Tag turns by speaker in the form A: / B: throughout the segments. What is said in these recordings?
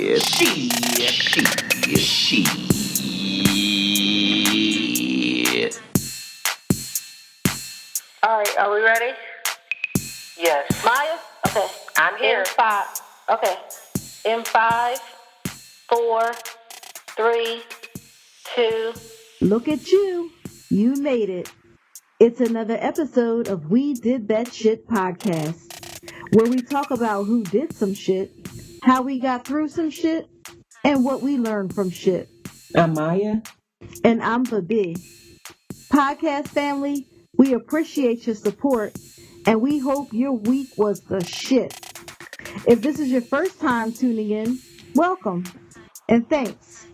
A: All right, are we ready?
B: Yes.
A: Maya? Okay.
B: I'm here.
A: In five. Okay. In 5, 4, 3, 2.
C: Look at you. You made it. It's another episode of We Did That Shit podcast, where we talk about who did some shit, how we got through some shit, and what we learned from shit.
D: I'm Maya.
C: And I'm Bibbi. Podcast family, we appreciate your support, and we hope your week was the shit. If this is your first time tuning in, welcome, and thanks.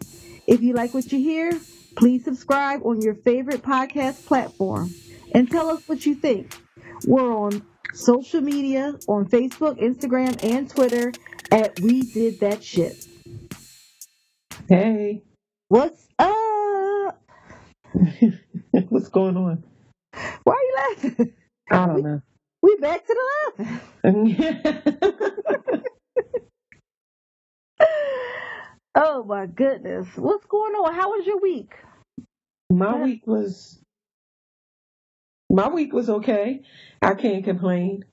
C: If you like what you hear, please subscribe on your favorite podcast platform and tell us what you think. We're on social media on Facebook, Instagram, and Twitter at We Did That Shit.
D: Hey.
C: What's up?
D: What's going on?
C: Why are you laughing?
D: I don't know.
C: We back to the laughing. Oh my goodness. What's going on? How was your week?
D: My week was okay. I can't complain.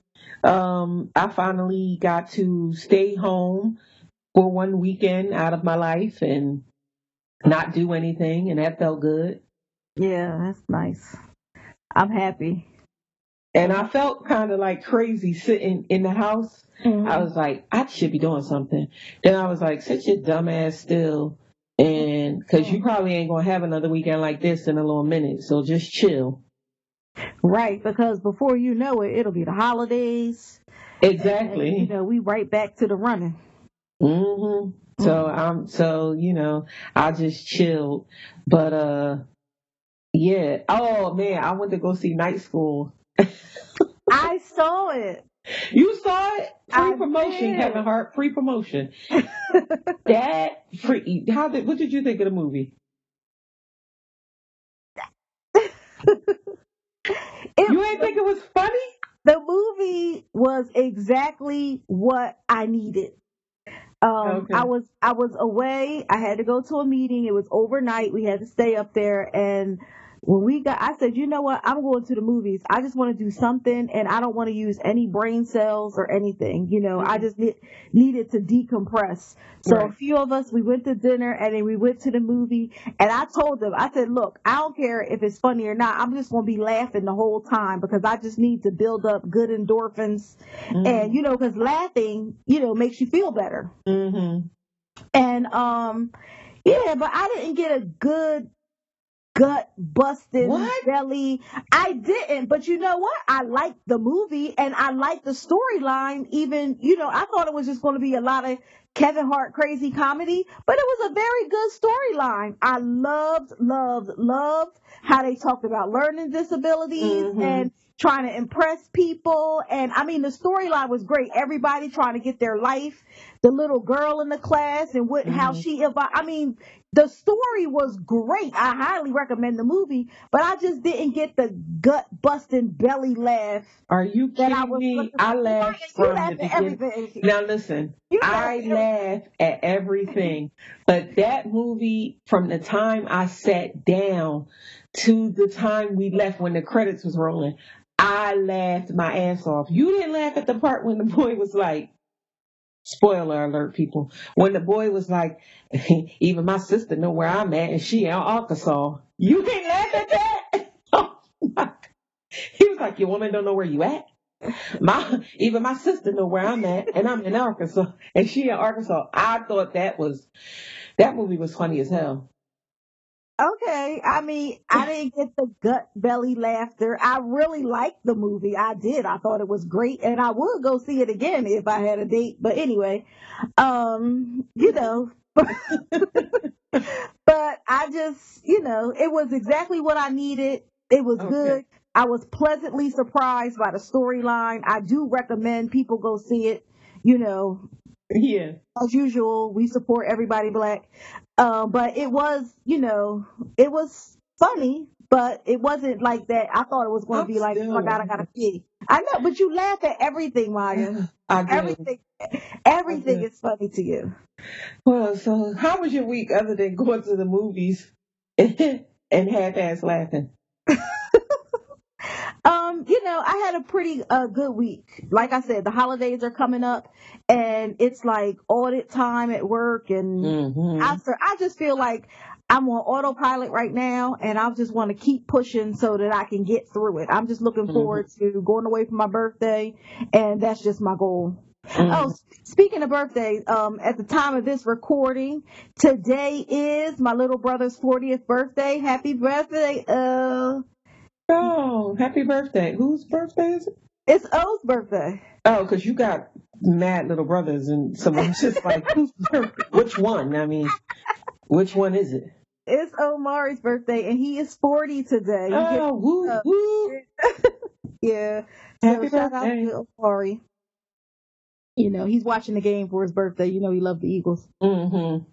D: I finally got to stay home for one weekend out of my life and not do anything, and that felt good.
C: Yeah, that's nice. I'm happy.
D: And I felt kind of like crazy sitting in the house.
C: Mm-hmm.
D: I was like, I should be doing something. Then I was like, sit your dumb ass still. And because you probably ain't going to have another weekend like this in a little minute. So just chill.
C: Right. Because before you know it, it'll be the holidays.
D: Exactly.
C: And, we right back to the running.
D: Mm-hmm. So, I just chilled. But, yeah. Oh, man, I went to go see Night School.
C: I saw it.
D: You saw it? Free
C: I
D: promotion,
C: did.
D: Kevin Hart. Free promotion. What did you think of the movie? You ain't think it was funny?
C: The movie was exactly what I needed.
D: Okay.
C: I was away. I had to go to a meeting. It was overnight. We had to stay up there, and when I said, you know what? I'm going to the movies. I just want to do something, and I don't want to use any brain cells or anything.
D: Mm-hmm.
C: I just needed to decompress. So
D: Right.
C: A few of us, we went to dinner, and then we went to the movie. And I told them, I said, look, I don't care if it's funny or not. I'm just going to be laughing the whole time because I just need to build up good endorphins.
D: Mm-hmm.
C: And, because laughing, makes you feel better.
D: Mm-hmm.
C: And, yeah, but I didn't get a good gut busted belly. I didn't, but you know what? I liked the movie and I liked the storyline. Even, I thought it was just going to be a lot of Kevin Hart crazy comedy, but it was a very good storyline. I loved how they talked about learning disabilities and trying to impress people. And I mean, the storyline was great. Everybody trying to get their life. The little girl in the class and how she evolved. I mean, the story was great. I highly recommend the movie, but I just didn't get the gut busting belly laugh.
D: Are you kidding me? I laughed from the beginning. Now listen, I laugh at everything, but that movie, from the time I sat down to the time we left when the credits was rolling, I laughed my ass off. You didn't laugh at the part when the boy was like, spoiler alert, people. When the boy was like, even my sister know where I'm at, and she in Arkansas. You didn't laugh at that? Oh my God. He was like, your woman don't know where you at? Even my sister know where I'm at, and I'm in Arkansas, and she in Arkansas. I thought that movie was funny as hell.
C: Okay, I mean, I didn't get the gut belly laughter. I really liked the movie. I did. I thought it was great, and I would go see it again if I had a date. But anyway, but I just, it was exactly what I needed. It was good. I was pleasantly surprised by the storyline. I do recommend people go see it.
D: Yeah.
C: As usual, we support everybody black. But it was, it was funny, but it wasn't like that. I thought it was going to be like, oh my God, I got to pee. I know, but you laugh at everything, Maya.
D: I do.
C: Everything is funny to you.
D: Well, so how was your week other than going to the movies and half-ass laughing?
C: I had a pretty good week. Like I said, the holidays are coming up, and it's like audit time at work, and
D: Mm-hmm.
C: I just feel like I'm on autopilot right now, and I just want to keep pushing so that I can get through it. I'm just looking forward to going away for my birthday, and that's just my goal. Oh, speaking of birthdays, at the time of this recording, today is my little brother's 40th birthday. Happy birthday,
D: Oh, happy birthday. Whose birthday is it?
C: It's O's birthday.
D: Oh, because you got mad little brothers, and so I'm just like, which one? I mean, which one is it?
C: It's Omari's birthday, and he is 40 today.
D: Oh, woo, woo.
C: Yeah.
D: Happy
C: So shout
D: birthday.
C: out to Omari. He's watching the game for his birthday. He loved the Eagles.
D: Mm-hmm.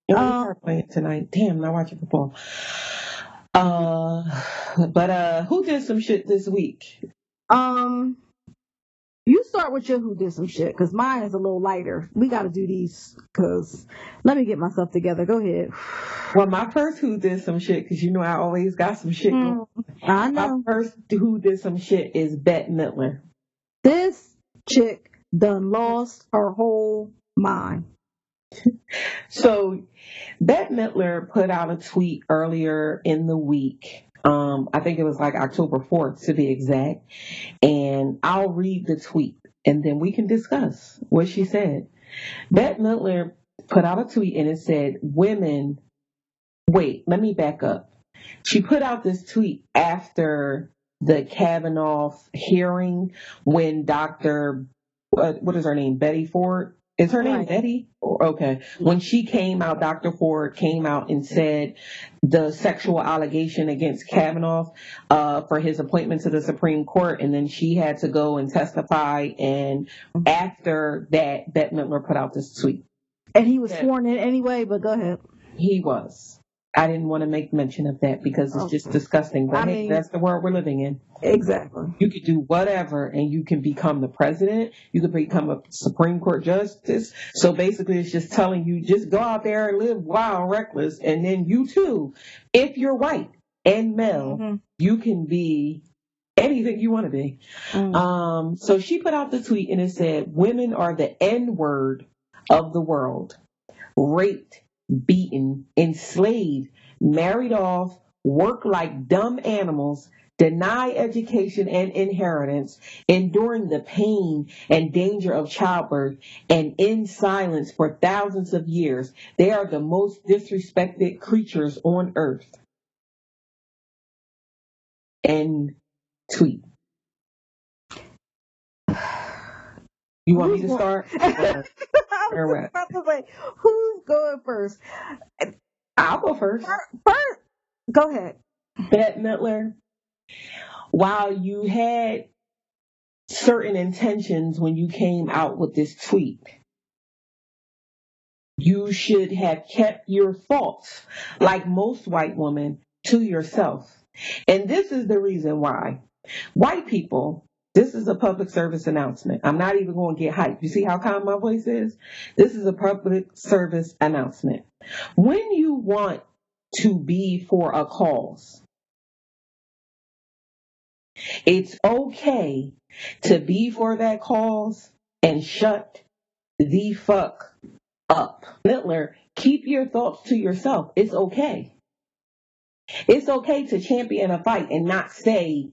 D: We are playing tonight. Damn, not watching football. But who did some shit this week?
C: You start with your who did some shit, because mine is a little lighter. We got to do these, because let me get myself together. Go ahead.
D: Well, my first who did some shit, because I always got some shit going.
C: I know.
D: My first who did some shit is Bette Midler.
C: This chick done lost her whole mind.
D: So Bette Midler put out a tweet earlier in the week. I think it was like October 4th to be exact. And I'll read the tweet and then we can discuss what she said. Bette Midler put out a tweet and it said, wait, let me back up. She put out this tweet after the Kavanaugh hearing when Dr. What is her name? Betty Ford? Is her name Betty? Okay. When she came out, Dr. Ford came out and said the sexual allegation against Kavanaugh for his appointment to the Supreme Court, and then she had to go and testify. And after that, Bette Midler put out this tweet.
C: And he was sworn in anyway, but go ahead.
D: He was. I didn't want to make mention of that because it's just disgusting. But hey, that's the world we're living in.
C: Exactly.
D: You could do whatever and you can become the president. You could become a Supreme Court justice. So basically it's just telling you, just go out there and live wild, reckless. And then you too, if you're white and male, you can be anything you want to be. So she put out the tweet and it said, women are the N-word of the world. Raped, beaten, enslaved, married off, work like dumb animals, deny education and inheritance, enduring the pain and danger of childbirth, and in silence for thousands of years. They are the most disrespected creatures on earth. And tweet. You want me to start?
C: I was about to say, who's going first?
D: I'll go first.
C: First, go ahead.
D: Bette Midler, while you had certain intentions when you came out with this tweet, you should have kept your thoughts, like most white women, to yourself. And this is the reason why. White people, this is a public service announcement. I'm not even going to get hyped. You see how calm my voice is? This is a public service announcement. When you want to be for a cause, it's okay to be for that cause and shut the fuck up. Midler, keep your thoughts to yourself. It's okay. It's okay to champion a fight and not say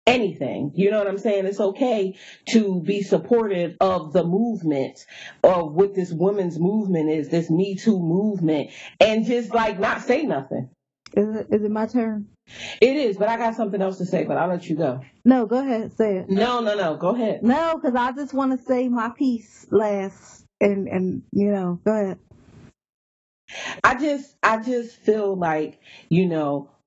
D: anything. You know what I'm saying? It's okay to be supportive of the movement of what this women's movement is, this Me Too movement, and just like not say nothing.
C: Is it my turn?
D: It is, but I got something else to say, but I'll let you go.
C: No, go ahead. Say it.
D: No, go ahead.
C: No, because I just want to say my piece last and go ahead.
D: I just feel like,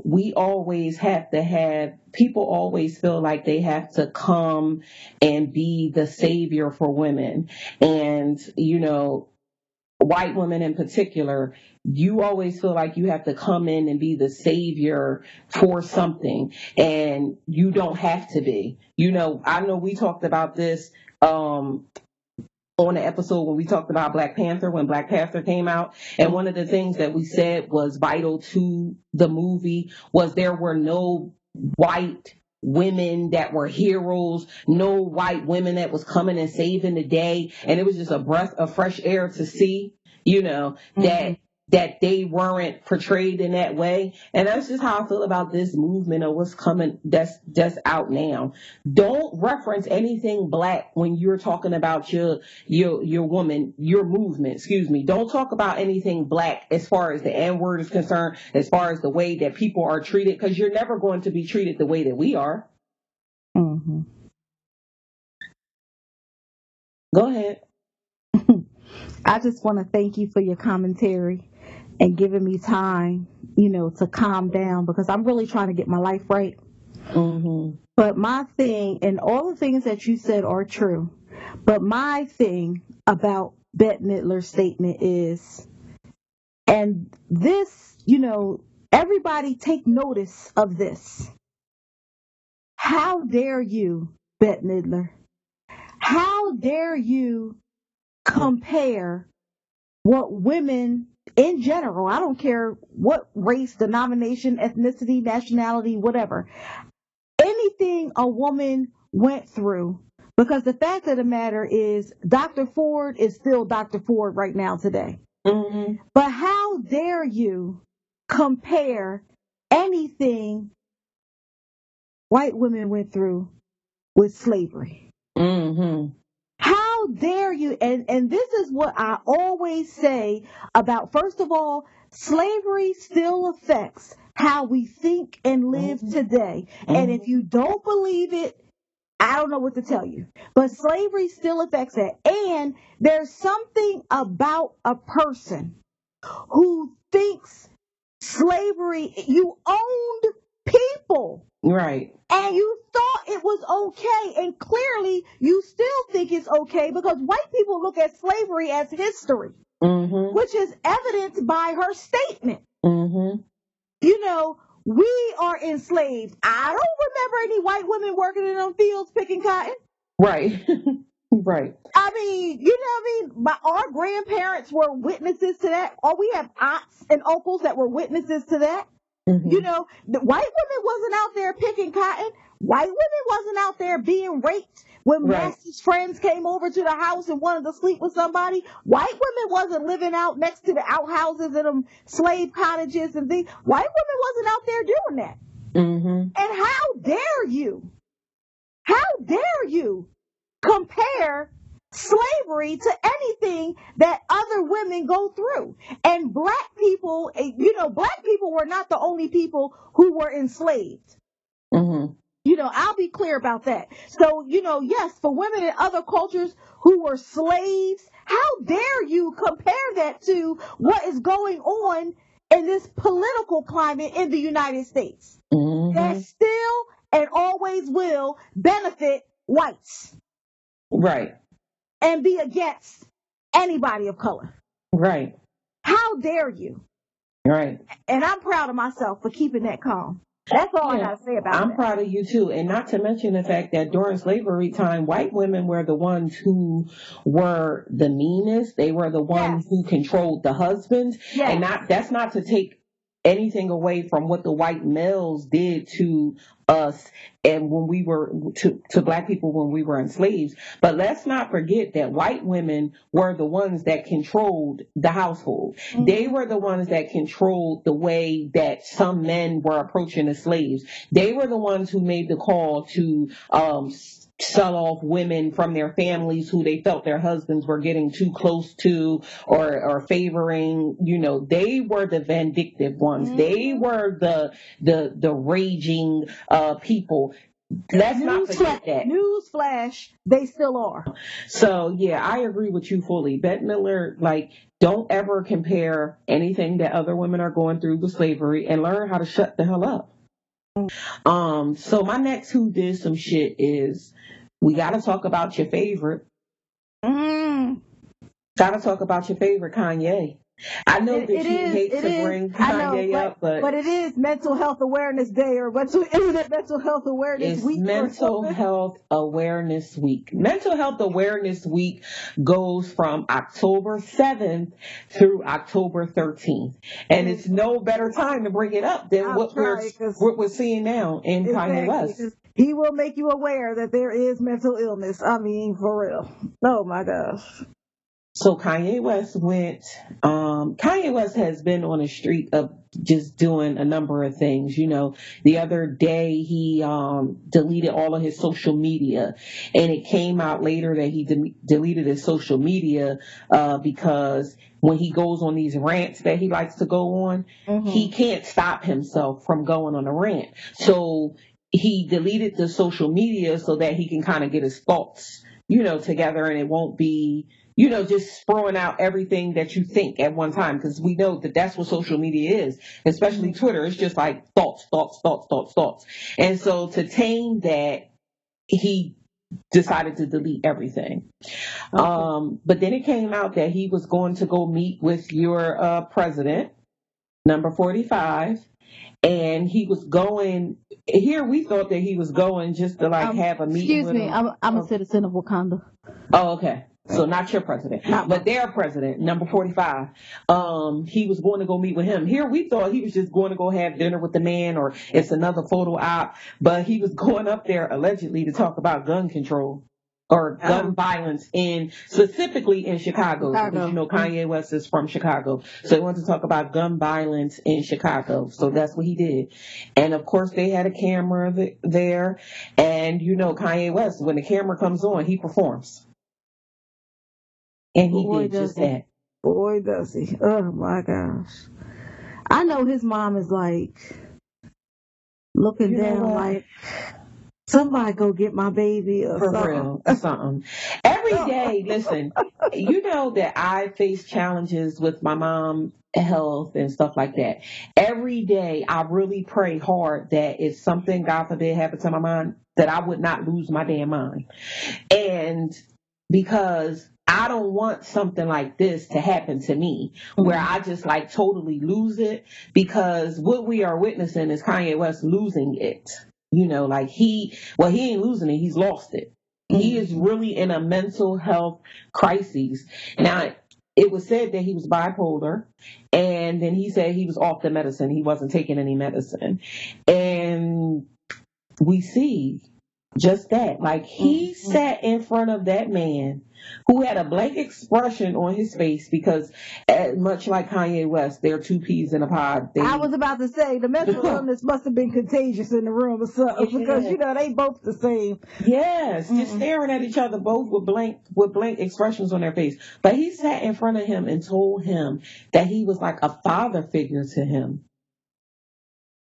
D: we always have to have, people always feel like they have to come and be the savior for women. And, white women in particular, you always feel like you have to come in and be the savior for something. And you don't have to be. I know we talked about this, on the episode when we talked about Black Panther, when Black Panther came out. And one of the things that we said was vital to the movie was there were no white women that were heroes, no white women that was coming and saving the day. And it was just a breath of fresh air to see, that they weren't portrayed in that way. And that's just how I feel about this movement of what's coming that's out now. Don't reference anything Black when you're talking about your woman, your movement, excuse me. Don't talk about anything Black as far as the N-word is concerned, as far as the way that people are treated, because you're never going to be treated the way that we are.
C: Mm-hmm.
D: Go ahead.
C: I just want to thank you for your commentary and giving me time, to calm down, because I'm really trying to get my life right.
D: Mm-hmm.
C: But my thing, and all the things that you said are true, but my thing about Bette Midler's statement is, and this, everybody take notice of this. How dare you, Bette Midler? How dare you compare what women in general, I don't care what race, denomination, ethnicity, nationality, whatever, anything a woman went through, because the fact of the matter is Dr. Ford is still Dr. Ford right now today.
D: Mm-hmm.
C: But how dare you compare anything white women went through with slavery?
D: Mm-hmm.
C: How dare you? And this is what I always say about, first of all, slavery still affects how we think and live today. And if you don't believe it, I don't know what to tell you. But slavery still affects that. And there's something about a person who thinks slavery, you owned people.
D: Right.
C: And you thought it was okay, and clearly you still think it's okay, because white people look at slavery as history, which is evidenced by her statement. We are enslaved. I don't remember any white women working in them fields picking cotton.
D: Right. Right.
C: I mean, our grandparents were witnesses to that. Or we have aunts and uncles that were witnesses to that. The white women wasn't out there picking cotton. White women wasn't out there being raped when Master's friends came over to the house and wanted to sleep with somebody. White women wasn't living out next to the outhouses and them slave cottages and things. White women wasn't out there doing that. And how dare you compare slavery to anything that other women go through? And black people were not the only people who were enslaved. I'll be clear about that. So, yes, for women in other cultures who were slaves, how dare you compare that to what is going on in this political climate in the United States that still and always will benefit whites.
D: Right.
C: And be against anybody of color.
D: Right.
C: How dare you?
D: Right.
C: And I'm proud of myself for keeping that calm. That's all I got to say about it.
D: I'm proud of you too. And not to mention the fact that during slavery time, white women were the ones who were the meanest. They were the ones who controlled the husbands. And that's not to take anything away from what the white males did to us and when we were to black people when we were enslaved. But let's not forget that white women were the ones that controlled the household. They were the ones that controlled the way that some men were approaching the slaves. They were the ones who made the call to sell off women from their families who they felt their husbands were getting too close to or favoring. They were the vindictive ones. They were the raging people. Let's not forget that.
C: Newsflash, they still are.
D: So yeah, I agree with you fully. Bette Midler, don't ever compare anything that other women are going through with slavery, and learn how to shut the hell up. So my next who did some shit is, we got to talk about your favorite. Got to talk about your favorite, Kanye. I know that you hate to bring Kanye up,
C: but it is Mental Health Awareness Day, or isn't it Mental Health Awareness Week?
D: It's Mental Health Awareness Week. Mental Health Awareness Week goes from October 7th through October 13th, and it's no better time to bring it up than what we're seeing now in Kanye West.
C: He will make you aware that there is mental illness. I mean, for real. Oh my gosh.
D: So Kanye West has been on a streak of just doing a number of things. You know, the other day he deleted all of his social media, and it came out later that he deleted his social media because when he goes on these rants that he likes to go on, he can't stop himself from going on a rant. So he deleted the social media so that he can kind of get his thoughts, together, and it won't be, just throwing out everything that you think at one time, because we know that that's what social media is, especially Twitter. It's just like thoughts. And so to tame that, he decided to delete everything. But then it came out that he was going to go meet with your president, number 45, and he was going. Here we thought that he was going just to have a meeting.
C: Excuse me, I'm a citizen of Wakanda.
D: Oh, okay. So not your president, but their president, number 45. He was going to go meet with him. Here we thought he was just going to go have dinner with the man, or it's another photo op, but he was going up there allegedly to talk about gun control or gun violence specifically in Chicago. Because Kanye West is from Chicago. So he wanted to talk about gun violence in Chicago. So that's what he did. And of course they had a camera there. And Kanye West, when the camera comes on, he performs. And he did just that.
C: Boy, does he. Oh, my gosh. I know his mom is looking down like, somebody go get my baby or
D: for
C: something.
D: Real, something. Every day, listen, you know that I face challenges with my mom's health and stuff like that. Every day, I really pray hard that if something, God forbid, happened to my mom, that I would not lose my damn mind. And because I don't want something like this to happen to me, where I just totally lose it, because what we are witnessing is Kanye West losing it. He ain't losing it, he's lost it. He is really in a mental health crisis. Now, it was said that he was bipolar, and then he said he was off the medicine. He wasn't taking any medicine. And we see just that. He sat in front of that man who had a blank expression on his face, because much like Kanye West, they're two peas in a pod.
C: I was about to say, the mental illness must have been contagious in the room or something, because they both the same.
D: Yes, just staring at each other, both with blank expressions on their face. But he sat in front of him and told him that he was like a father figure to him.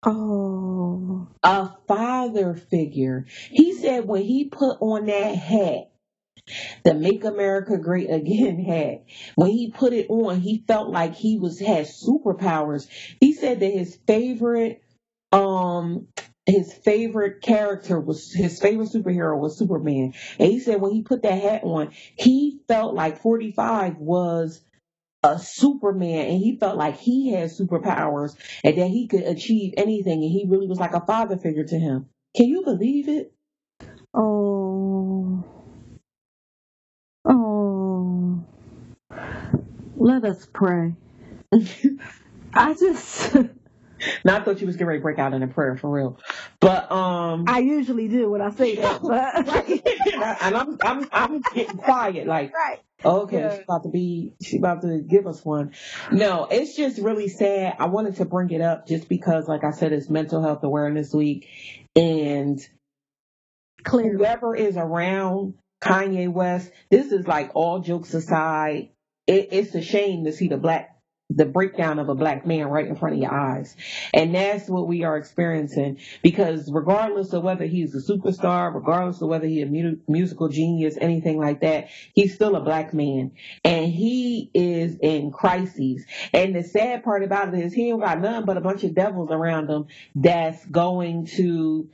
C: Oh.
D: A father figure. He said when he put on that hat, the Make America Great Again hat, when he put it on, he felt like he had superpowers. He said that his favorite superhero was Superman. And he said when he put that hat on, he felt like 45 was a Superman, and he felt like he had superpowers and that he could achieve anything, and he really was like a father figure to him. Can you believe it?
C: Oh, let us pray. I
D: thought you was getting ready to break out in a prayer for real, but
C: I usually do when I say that, but
D: and I'm getting quiet, right. Okay, yeah. She about to give us one. No, it's just really sad. I wanted to bring it up just because, like I said, it's Mental Health Awareness Week, and whoever is around Kanye West, this is all jokes aside, it's a shame to see the breakdown of a black man right in front of your eyes. And that's what we are experiencing, because regardless of whether he's a superstar, regardless of whether he's a musical genius, anything like that, he's still a black man, and he is in crises. And the sad part about it is he ain't got nothing but a bunch of devils around him that's going to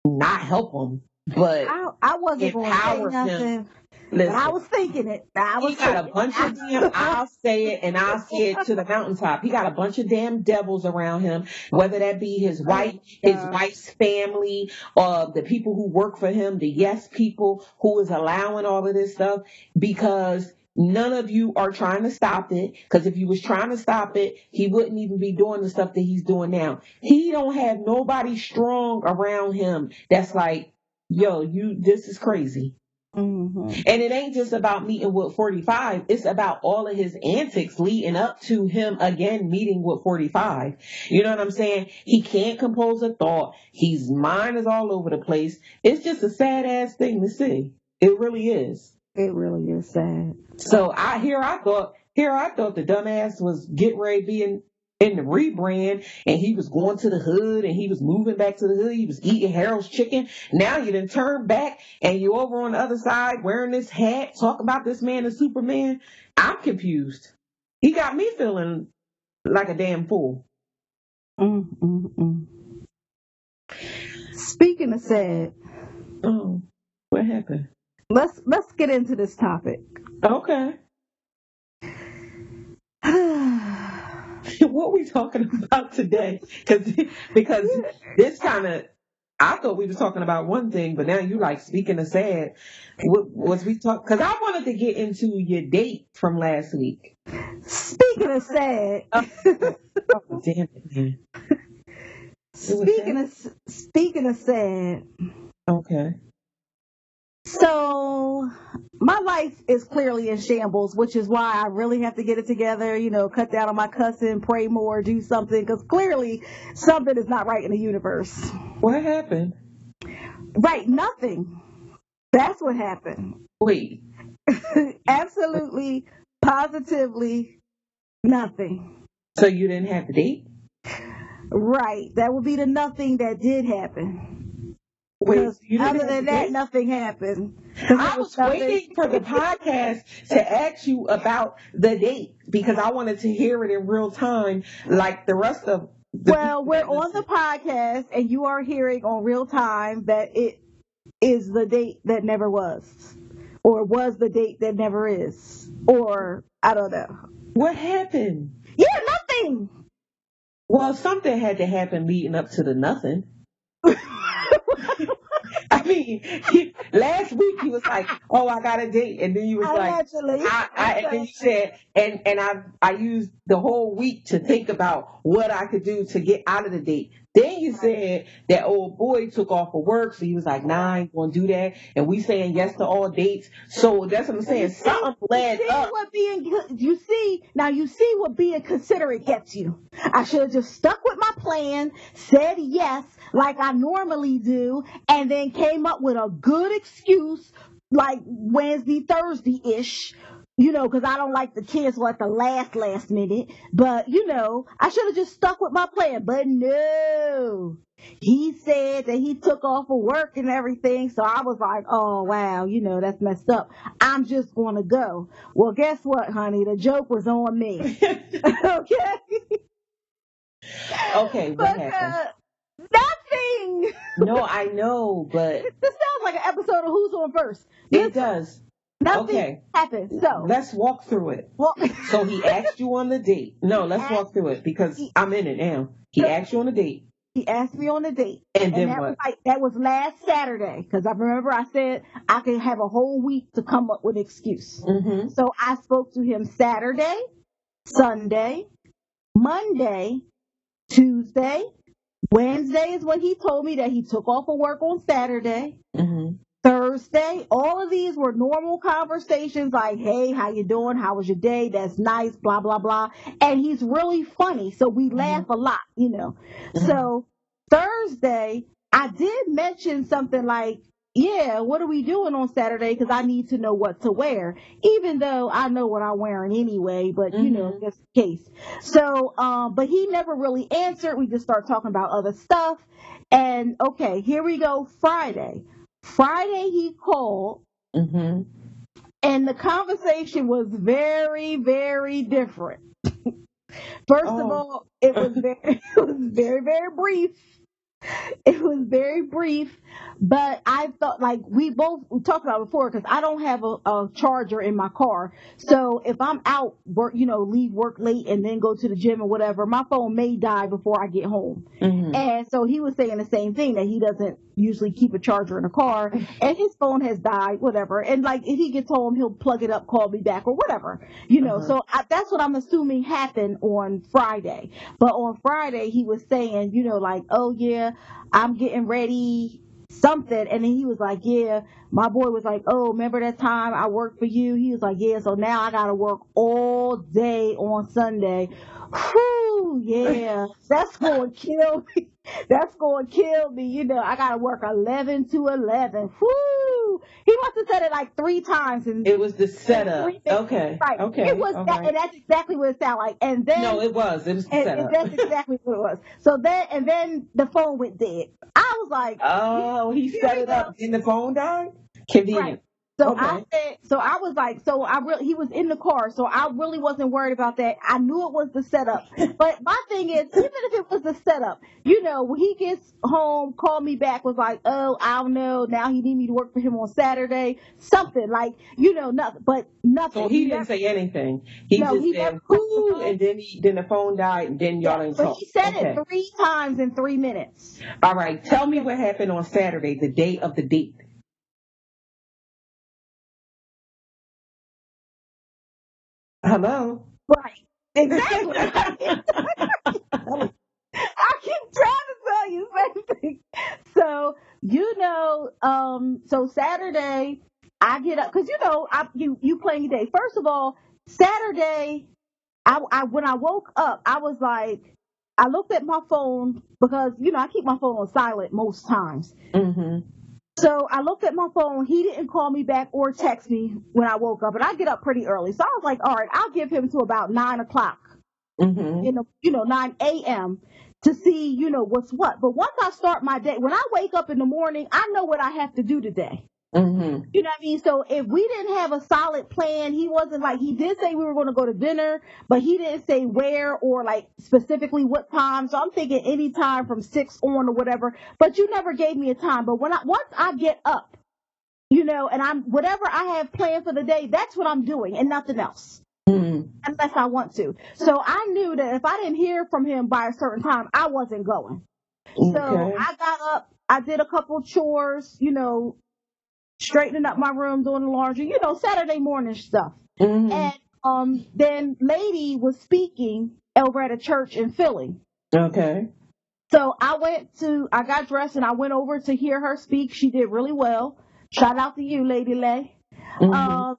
D: not help him, but
C: I wasn't going to say nothing.
D: Listen,
C: but I was thinking it.
D: He got a bunch of damn, I'll say it and I'll say it to the mountaintop. He got a bunch of damn devils around him, whether that be his wife, his wife's family, or the people who work for him, the yes people who is allowing all of this stuff, because none of you are trying to stop it. Because if you was trying to stop it, he wouldn't even be doing the stuff that he's doing now. He don't have nobody strong around him that's like, yo, this is crazy.
C: Mm-hmm.
D: And it ain't just about meeting with 45. It's about all of his antics leading up to him again meeting with 45. You know what I'm saying? He can't compose a thought. His mind is all over the place. It's just a sad ass thing to see. It really is.
C: It really is sad.
D: So I thought the dumbass was getting ready to be in the rebrand, and he was going to the hood, and he was moving back to the hood. He was eating Harold's chicken. Now you done turned back, and you over on the other side wearing this hat, talking about this man is Superman. I'm confused. He got me feeling like a damn fool.
C: Speaking of sad,
D: oh, what happened?
C: Let's get into this topic.
D: Okay. What are we talking about today? Because this kind of, I thought we was talking about one thing, but now you like speaking of sad. What was we talk? Because I wanted to get into your date from last week.
C: Speaking of sad.
D: Oh, damn it, man.
C: Speaking of sad.
D: Okay.
C: So my life is clearly in shambles, which is why I really have to get it together, cut down on my cussing, pray more, do something, because clearly something is not right in the universe.
D: What happened?
C: Right, nothing. That's what happened.
D: Wait.
C: Absolutely, positively, nothing.
D: So you didn't have the date?
C: Right. That would be the nothing that did happen.
D: Wait,
C: other than that, nothing happened.
D: I was waiting for the podcast to ask you about the date because I wanted to hear it in real time like the rest of the
C: Well, we're on the podcast and you are hearing on real time that it is the date that never was. Or was the date that never is. Or, I don't know.
D: What happened?
C: Yeah, nothing.
D: Well, something had to happen leading up to the nothing. I mean, last week he was like, "Oh, I got a date," and then you was like, and then you said, and I used the whole week to think about what I could do to get out of the date. Then you said that old boy took off for work, so he was like, "Nah, I ain't gonna do that." And we saying yes to all dates, so that's what I'm saying. Something led up.
C: You see what being considerate gets you. I should have just stuck with my plan, said yes like I normally do, and then came up with a good excuse like Wednesday, Thursday-ish, because I don't like to cancel at the last minute. But, I should have just stuck with my plan. But no, he said that he took off for work and everything. So I was like, oh, wow, that's messed up. I'm just going to go. Well, guess what, honey? The joke was on me. Okay?
D: Okay, what happened?
C: Nothing.
D: No, I know, but
C: this sounds like an episode of Who's On First.
D: It does.
C: Nothing happened. So
D: let's walk through it. Well, so he asked you on the date. No, let's walk through it because I'm in it now. He asked you on a date.
C: He asked me on a date.
D: And then what?
C: That was last Saturday because I remember I said I could have a whole week to come up with an excuse.
D: Mm-hmm.
C: So I spoke to him Saturday, Sunday, Monday, Tuesday. Wednesday is when he told me that he took off of work on Saturday.
D: Mm-hmm.
C: Thursday, all of these were normal conversations like, hey, how you doing? How was your day? That's nice, blah, blah, blah. And he's really funny, so we laugh a lot, Mm-hmm. So Thursday, I did mention something like, yeah, what are we doing on Saturday? Because I need to know what to wear, even though I know what I'm wearing anyway, but, just in case. So, but he never really answered. We just started talking about other stuff. And, okay, here we go, Friday. Friday he called,
D: mm-hmm.
C: and the conversation was very, very different. First of all, it was very, very brief. It was very brief, but I thought, like, we both talked about it before, because I don't have a charger in my car. So if I'm out work, leave work late and then go to the gym or whatever, my phone may die before I get home.
D: Mm-hmm.
C: And so he was saying the same thing, that he doesn't usually keep a charger in the car, and his phone has died, whatever. And like, if he gets home, he'll plug it up, call me back or whatever, So that's what I'm assuming happened on Friday. But on Friday, he was saying, like, oh yeah, I'm getting ready, something. And then he was like, yeah, my boy was like, oh, remember that time I worked for you? He was like, yeah, so now I got to work all day on Sunday. Whew, yeah, that's going to kill me. That's going to kill me. I got to work 11 to 11. Whoo! He must have said it like 3 times.
D: It was the setup. Okay.
C: Right.
D: Okay.
C: It was that, right. And that's exactly what it sounded like. And then
D: no, it was the setup.
C: And that's exactly what it was. So then the phone went dead. I was like,
D: oh, he set it up and the phone died? Convenient.
C: Right. So he was in the car, so I really wasn't worried about that. I knew it was the setup. But my thing is, even if it was the setup, when he gets home, call me back, was like, oh, I don't know, now he need me to work for him on Saturday, something like, nothing, but nothing.
D: So he didn't say anything. He said, whoo, and then the phone died, and then y'all didn't talk.
C: But he said it 3 times in 3 minutes.
D: All right, tell me what happened on Saturday, the day of the date. Hello?
C: Right. Exactly. I keep trying to tell you the same thing. So, so Saturday, I get up, because, you playing your day. First of all, Saturday, when I woke up, I was like, I looked at my phone, because, I keep my phone on silent most times.
D: Mm-hmm.
C: So I looked at my phone. He didn't call me back or text me when I woke up, and I get up pretty early. So I was like, all right, I'll give him to about 9 o'clock, 9 a.m. to see, what's what. But once I start my day, when I wake up in the morning, I know what I have to do today.
D: Mm-hmm.
C: You know what I mean? So if we didn't have a solid plan, he wasn't like, he did say we were going to go to dinner, but he didn't say where or like specifically what time. So I'm thinking any time from 6 on or whatever, but you never gave me a time. But once I get up, and whatever I have planned for the day, that's what I'm doing and nothing else.
D: Mm-hmm.
C: Unless I want to. So I knew that if I didn't hear from him by a certain time, I wasn't going.
D: Okay.
C: So I got up, I did a couple chores, straightening up my room, doing the laundry, Saturday morning stuff.
D: Mm-hmm.
C: And then Lady was speaking over at a church in Philly.
D: Okay.
C: So I got dressed and I went over to hear her speak. She did really well. Shout out to you, Lady Lay.
D: Mm-hmm.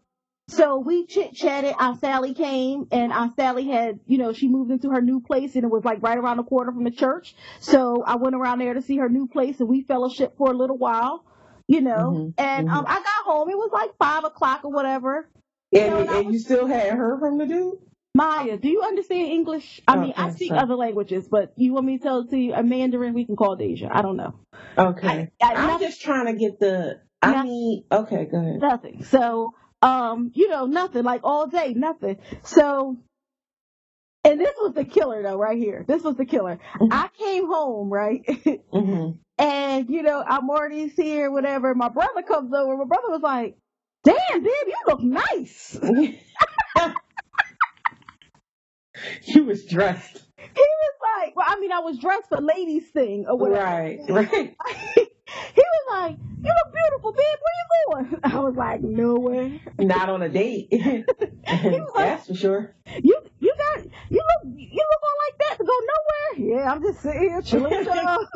C: So we chit-chatted. Aunt Sally came, and Aunt Sally had, she moved into her new place, and it was like right around the corner from the church. So I went around there to see her new place, and we fellowshiped for a little while.
D: Mm-hmm.
C: And I got home. It was like 5 o'clock or whatever.
D: And you still hadn't heard from the dude?
C: Maya, do you understand English? I mean, I speak other languages, but you want me to tell it to you? A Mandarin, we can call Deja. I don't know.
D: Okay. I'm just trying to get okay, go ahead.
C: Nothing. So, nothing, like all day, nothing. So, and this was the killer though, right here. This was the killer. Mm-hmm. I came home, right? Mm-hmm. And, I'm already here, whatever. My brother comes over. My brother was like, damn, babe, you look nice.
D: You was dressed.
C: He was like, well, I mean, I was dressed for ladies thing or whatever.
D: Right.
C: He was like, you look beautiful, babe. Where you going? I was like, nowhere.
D: Not on a date.
C: He was like,
D: that's for sure.
C: You look all like that to go nowhere? Yeah, I'm just sitting here chilling with y'all.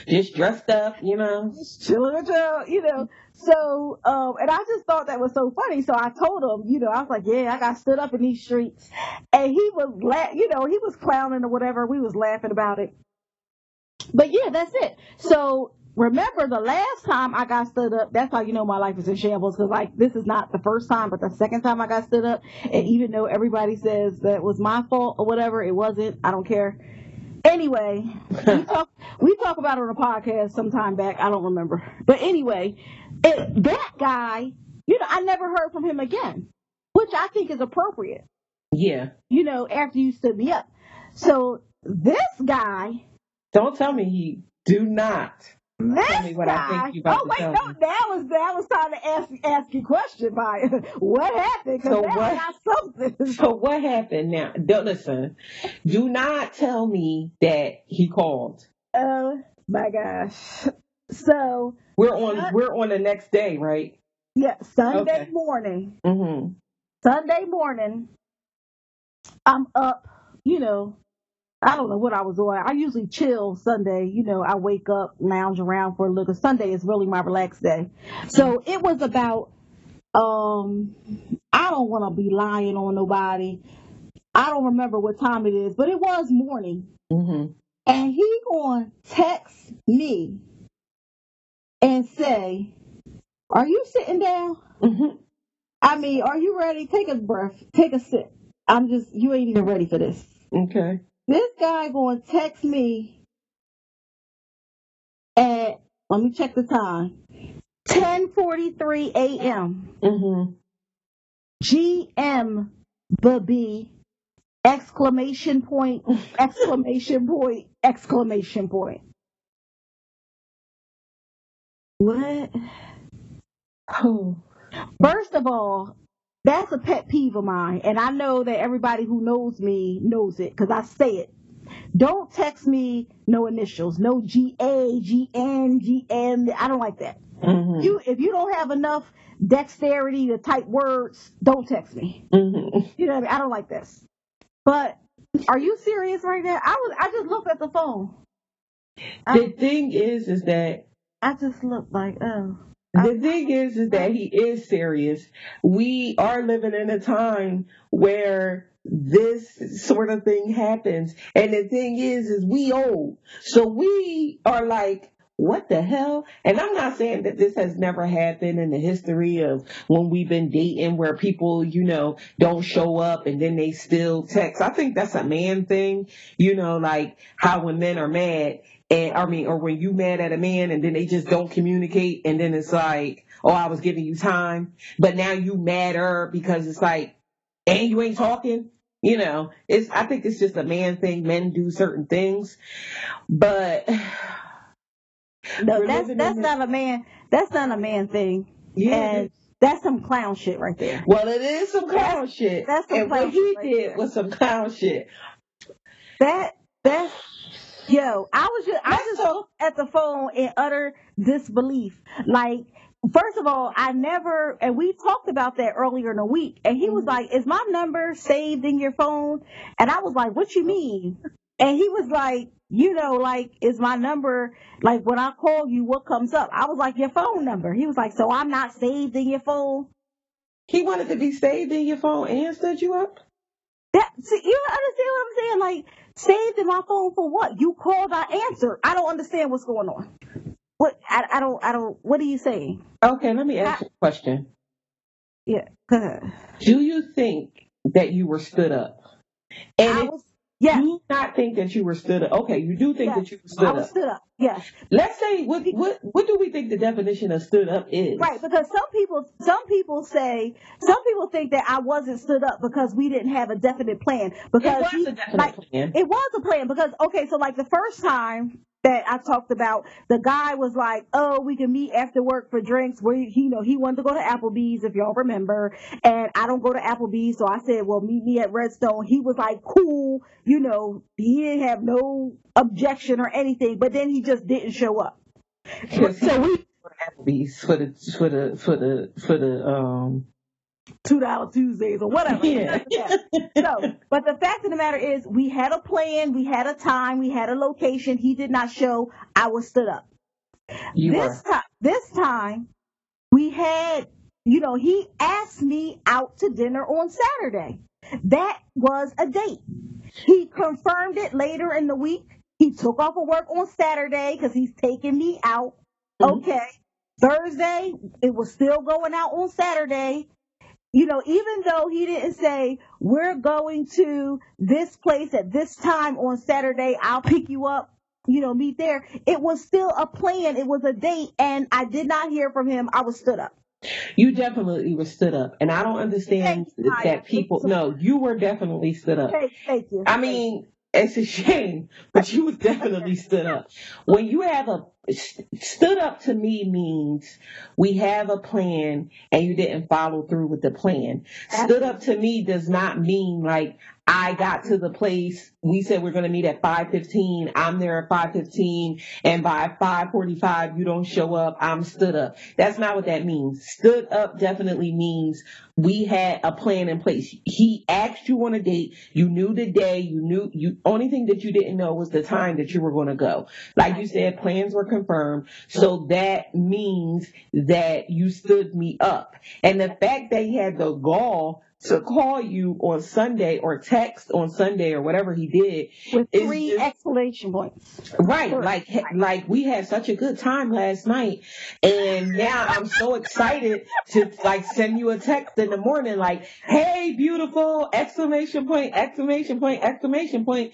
D: Just dressed up,
C: Just chilling with y'all, So, and I just thought that was so funny. So I told him, I was like, yeah, I got stood up in these streets. And he was, he was clowning or whatever. We was laughing about it. But yeah, that's it. So remember the last time I got stood up, that's how you know my life is in shambles. Cause like, this is not the first time, but the second time I got stood up. And even though everybody says that was my fault or whatever, it wasn't. I don't care. Anyway, we talk about it on a podcast sometime back. I don't remember. But anyway, that guy, I never heard from him again, which I think is appropriate.
D: Yeah.
C: After you stood me up. So this guy,
D: Don't tell me he do not. Tell me what I think you about to tell me.
C: That was time to ask you a question, Maya. What happened? Because I got something.
D: So what happened now? Don't listen. Do not tell me that he called.
C: Oh my gosh. So
D: we're on the next day, right?
C: Yeah, Sunday morning.
D: Mm-hmm.
C: Sunday morning, I'm up, I don't know what I was doing. I usually chill Sunday. I wake up, lounge around for a little. Sunday is really my relaxed day. So it was about, I don't want to be lying on nobody. I don't remember what time it is, but it was morning.
D: Mm-hmm.
C: And he going to text me and say, "Are you sitting down?"
D: Mm-hmm.
C: I mean, are you ready? Take a breath. Take a sip. You ain't even ready for this.
D: Okay.
C: This guy going to text me at, let me check the time, 10:43 a.m.
D: Mm-hmm.
C: GM, Bibbi, exclamation point, exclamation point, exclamation point. What?
D: Oh.
C: First of all, that's a pet peeve of mine. And I know that everybody who knows me knows it because I say it. Don't text me no initials, no GA, GN, GM. I don't like that.
D: Mm-hmm.
C: If you don't have enough dexterity to type words, don't text me.
D: Mm-hmm.
C: You know what I mean? I don't like this. But are you serious right now? I just looked at the phone.
D: The thing is that
C: I just looked like, oh.
D: The thing is that he is serious. We are living in a time where this sort of thing happens. And the thing is we old. So we are like, what the hell? And I'm not saying that this has never happened in the history of when we've been dating where people, don't show up and then they still text. I think that's a man thing, like how when men are mad, or when you mad at a man and then they just don't communicate and then it's like, oh, I was giving you time, but now you madder because it's like, and you ain't talking. I think it's just a man thing. Men do certain things, but
C: no, that's not a man. That's not a man thing.
D: Yeah,
C: and that's some clown shit right there.
D: Well, it is some clown shit.
C: That's some
D: and
C: clown
D: what he
C: shit
D: did
C: right
D: was some clown shit.
C: Yo, I just looked at the phone in utter disbelief. Like, first of all, and we talked about that earlier in the week, and he was like, "Is my number saved in your phone?" And I was like, "What you mean?" And he was like, "Is my number, like, when I call you, what comes up?" I was like, "Your phone number." He was like, "So I'm not saved in your phone?"
D: He wanted to be saved in your phone and stood you up?
C: You understand what I'm saying? Like, saved in my phone for what? You called, I answered. I don't understand what's going on. What? I don't. What are you saying?
D: Okay, let me ask you a question.
C: Yeah, go ahead.
D: Do you think that you were stood up? And
C: yes.
D: Do not think that you were stood up. Okay, you do think that you were stood up.
C: I was stood up. Yes.
D: Let's say what do we think the definition of stood up is?
C: Right, because some people think that I wasn't stood up because we didn't have a definite plan. Because
D: it was a definite plan.
C: It was a plan because so like the first time that I talked about, the guy was like, "Oh, we can meet after work for drinks." Where he wanted to go to Applebee's, if y'all remember, and I don't go to Applebee's, so I said, "Well, meet me at Redstone." He was like, "Cool," he didn't have no objection or anything, but then he just didn't show up.
D: So we Applebee's for the
C: $2 Tuesdays or whatever.
D: Yeah.
C: But the fact of the matter is, we had a plan, we had a time, we had a location. He did not show. I was stood up. This time, we had, he asked me out to dinner on Saturday. That was a date. He confirmed it later in the week. He took off of work on Saturday because he's taking me out. Mm-hmm. Okay. Thursday, it was still going out on Saturday. Even though he didn't say, "We're going to this place at this time on Saturday, I'll pick you up, meet there." It was still a plan. It was a date, and I did not hear from him. I was stood up.
D: You definitely were stood up, and I don't understand that people. No, you were definitely stood up.
C: Thank you.
D: I mean, It's a shame, but you definitely stood up. When you have stood up to me means we have a plan and you didn't follow through with the plan. Stood up to me does not mean like I got to the place, we said we're going to meet at 5:15, I'm there at 5:15, and by 5:45 you don't show up, I'm stood up. That's not what that means. Stood up definitely means we had a plan in place. He asked you on a date. You knew the day. You only thing that you didn't know was the time that you were going to go. Like you said, plans were confirmed. So that means that you stood me up. And the fact that he had the gall to call you on Sunday or text on Sunday or whatever he did
C: with 3 exclamation points.
D: Right. Like we had such a good time last night. And now I'm so excited to like send you a text in the morning like, hey, beautiful, exclamation point, exclamation point, exclamation point.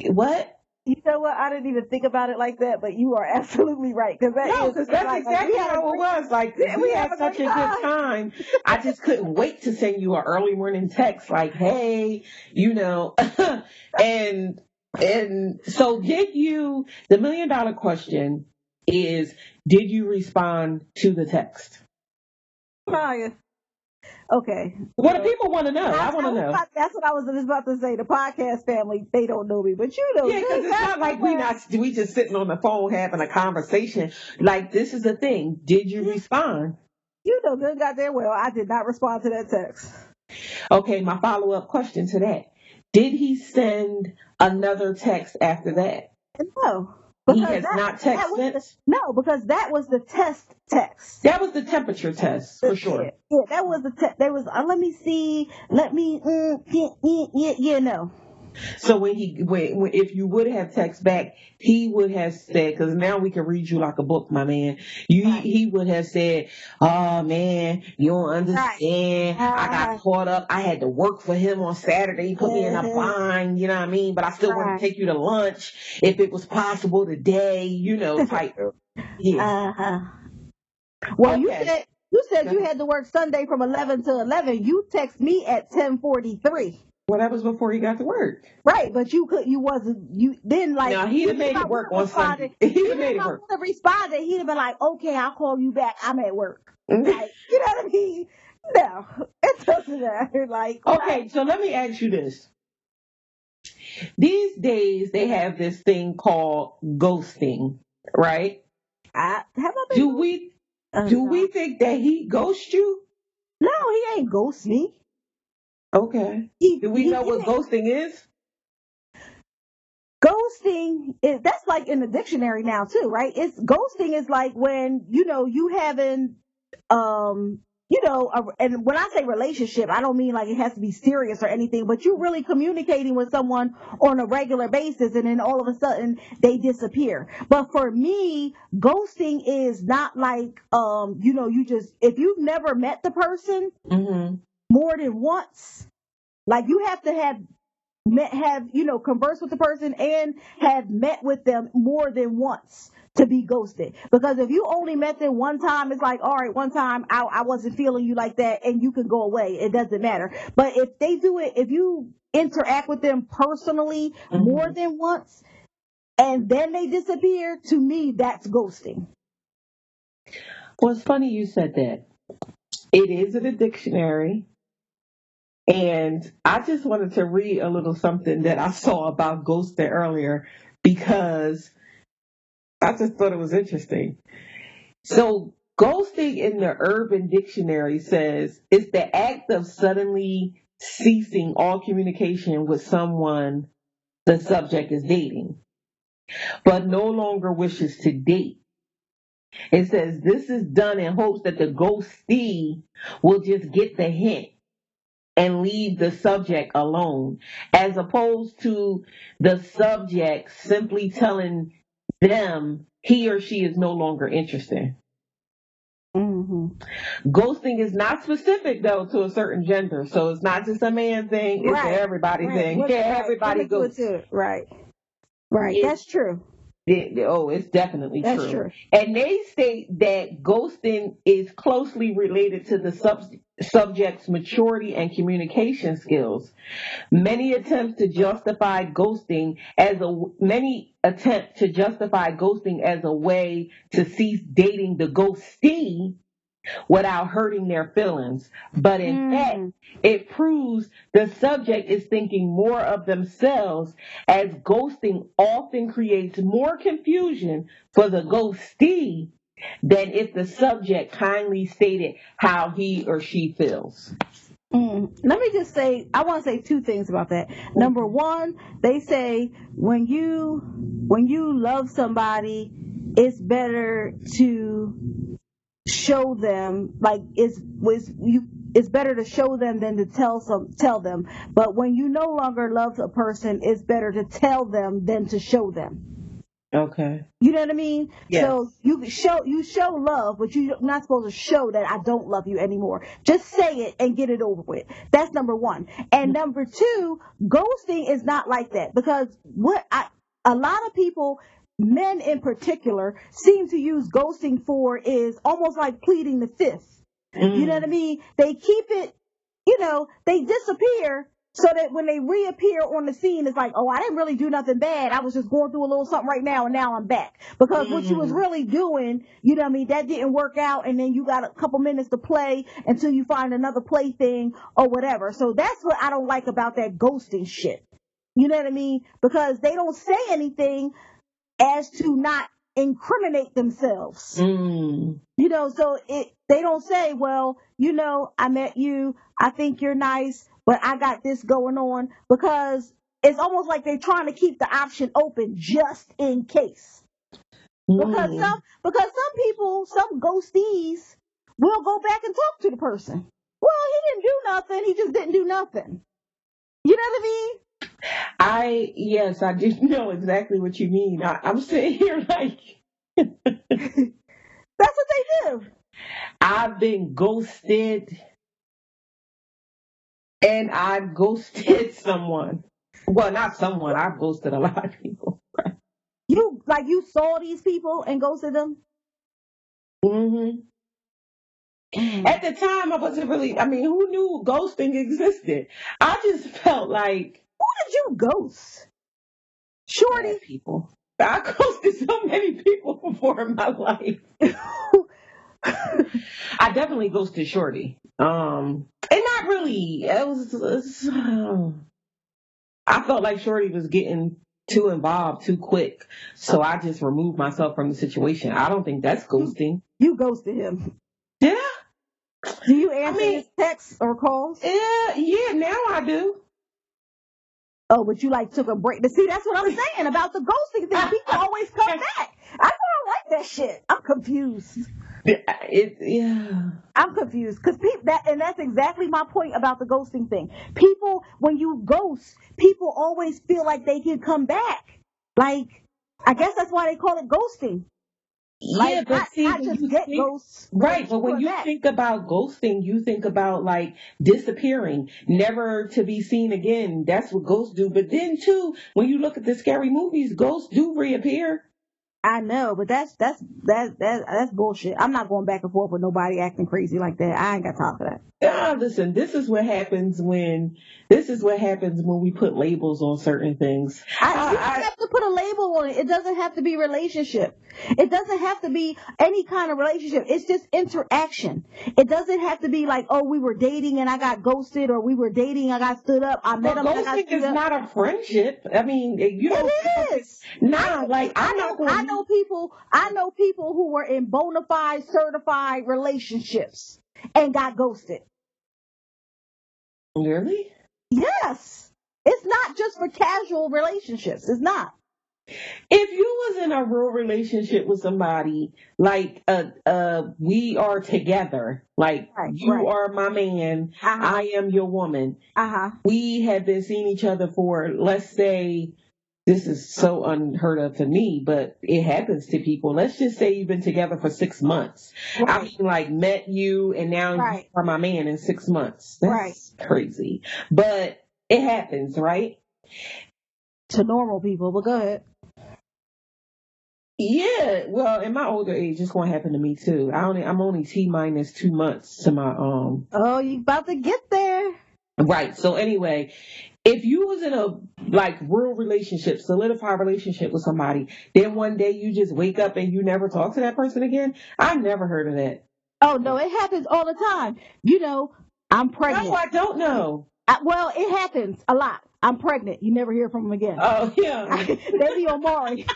D: What?
C: You know what? I didn't even think about it like that, but you are absolutely right. Because
D: that's exactly how it was. Like, we had such a good time. I just couldn't wait to send you an early morning text like, hey, and so the $1 million question is, did you respond to the text?
C: Okay.
D: What do people want to know? I want to know.
C: That's what I was just about to say. The podcast family, they don't know me, but you know.
D: Yeah, because it's not like we just sitting on the phone having a conversation. Like, this is the thing. Did you respond?
C: You know good goddamn well I did not respond to that text.
D: Okay, my follow-up question to that. Did he send another text after that?
C: No.
D: He has not texted since?
C: No, because that was the test text.
D: That was the temperature test, for sure.
C: Yeah, that was the test. There was, let me see, no.
D: So when if you would have texted back, he would have said, because now we can read you like a book, my man. He would have said, oh man, you don't understand. I got caught up. I had to work for him on Saturday. He put me in a bind, you know what I mean? But I still want to take you to lunch if it was possible today, type. Yeah.
C: Well, okay. you said you had to work Sunday from 11 to 11. You text me at 10:43.
D: Well, that was before he got to work.
C: Right, but you didn't like.
D: No, he'd have made it work on Sunday. He'd have made it work.
C: If I would have responded, he'd have been like, okay, I'll call you back. I'm at work. Like, you know what I mean? No, it doesn't matter. Like,
D: okay, so let me ask you this. These days, they have this thing called ghosting, right? Do we think that he ghosts you?
C: No, he ain't ghost me.
D: Okay. Do we know what ghosting is?
C: Ghosting that's like in the dictionary now too, right? Ghosting is like when you haven't and when I say relationship, I don't mean like it has to be serious or anything, but you're really communicating with someone on a regular basis and then all of a sudden they disappear. But for me, ghosting is not like you just, if you've never met the person more than once, like you have to have conversed with the person and have met with them more than once to be ghosted. Because if you only met them one time, it's like, all right, one time I wasn't feeling you like that and you can go away. It doesn't matter. But if they do it, if you interact with them personally more than once and then they disappear, to me, that's ghosting.
D: Well, it's funny you said that. It is in the dictionary. And I just wanted to read a little something that I saw about ghosting earlier because I just thought it was interesting. So ghosting in the Urban Dictionary says it's the act of suddenly ceasing all communication with someone the subject is dating, but no longer wishes to date. It says this is done in hopes that the ghostee will just get the hint and leave the subject alone, as opposed to the subject simply telling them he or she is no longer interested. Ghosting is not specific, though, to a certain gender. So it's not just a man thing, it's an everybody thing. Yeah, everybody goes.
C: Right. That's true.
D: It's definitely
C: That's
D: true.
C: true.
D: And they state that ghosting is closely related to the subject's maturity and communication skills. Many attempt to justify ghosting as a way to cease dating the ghostee without hurting their feelings. But in fact, it proves the subject is thinking more of themselves, as ghosting often creates more confusion for the ghostee than if the subject kindly stated how he or she feels.
C: Let me just say, I want to say two things about that. Number one, they say when you love somebody, it's better to show them, like it's better to show them than to tell them. But when you no longer love a person, it's better to tell them than to show them.
D: Okay.
C: You know what I mean?
D: Yes.
C: So you show love, but you're not supposed to show that I don't love you anymore. Just say it and get it over with. That's number one. And number two, ghosting is not like that, because a lot of people, men in particular, seem to use ghosting for is almost like pleading the fifth. You know what I mean? They keep it, they disappear, so that when they reappear on the scene, it's like, oh, I didn't really do nothing bad. I was just going through a little something right now, and now I'm back. Because what you was really doing, that didn't work out, and then you got a couple minutes to play until you find another plaything or whatever. So that's what I don't like about that ghosting shit. You know what I mean? Because they don't say anything as to not incriminate themselves. So they don't say, well, I met you, I think you're nice, but I got this going on, because it's almost like they're trying to keep the option open just in case. Because some people, some ghosties, will go back and talk to the person. Well, he didn't do nothing. He just didn't do nothing. You know what I mean?
D: Yes, I do know exactly what you mean. I'm sitting here like...
C: That's what they do.
D: I've been ghosted, and I've ghosted someone. Well, not someone. I've ghosted a lot of people.
C: You saw these people and ghosted them?
D: At the time, I wasn't really, who knew ghosting existed? I just felt like...
C: Who did you ghost? Shorty?
D: People. I ghosted so many people before in my life. I definitely ghosted Shorty. And not really. I felt like Shorty was getting too involved too quick, so I just removed myself from the situation. I don't think that's ghosting.
C: You ghosted him.
D: Yeah.
C: Do you answer his texts or calls?
D: Yeah, now I do.
C: Oh, but you took a break. See, that's what I'm saying about the ghosting thing. People always come back. I don't like that shit. I'm confused. I'm confused because that's exactly my point about the ghosting thing. People, when you ghost, people always feel like they can come back. I guess that's why they call it ghosting.
D: But
C: ghosts.
D: Right, but when you think about ghosting, you think about disappearing, never to be seen again. That's what ghosts do. But then too, when you look at the scary movies, ghosts do reappear.
C: I know, but that's bullshit. I'm not going back and forth with nobody acting crazy like that. I ain't got time for that.
D: Listen, this is what happens when we put labels on certain things.
C: You don't have to put a label on it. It doesn't have to be relationship. It doesn't have to be any kind of relationship. It's just interaction. It doesn't have to be like, oh, we were dating and I got ghosted, or we were dating, I got stood up. I met him.
D: Ghosting is not a friendship.
C: It is.
D: Nah,
C: I know people who were in bona fide certified relationships and got ghosted.
D: Really?
C: Yes. It's not just for casual relationships. It's not.
D: If you was in a real relationship with somebody, we are together, you are my man, I am your woman. We have been seeing each other for, let's say, this is so unheard of to me, but it happens to people. Let's just say you've been together for 6 months. Met you and now you are my man in 6 months. That's crazy. But it happens, right?
C: To normal people, but go ahead.
D: Yeah, well, in my older age, it's going to happen to me too. I'm only T minus 2 months to my
C: Oh, you about to get there?
D: Right. So anyway, if you was in a like real relationship, solidified relationship with somebody, then one day you just wake up and you never talk to that person again. I've never heard of that.
C: Oh no, it happens all the time. I'm pregnant.
D: No, I don't know.
C: Well, it happens a lot. I'm pregnant. You never hear from him again.
D: Oh yeah.
C: They be on Maury.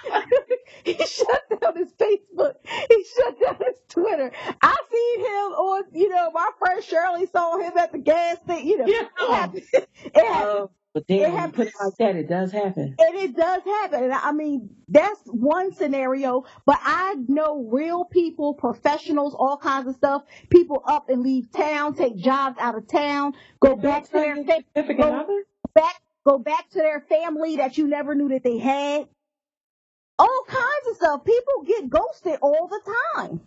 C: He shut down his Facebook. He shut down his Twitter. I seen him on, my friend Shirley saw him at the gas station.
D: Yeah.
C: It happens. It happens.
D: But then when you put it like that, it does happen.
C: And it does happen. And I mean, that's one scenario, but I know real people, professionals, all kinds of stuff. People up and leave town, take jobs out of town, go back to their
D: significant other?
C: Go back to their family that you never knew that they had. All kinds of stuff. People get ghosted all the time.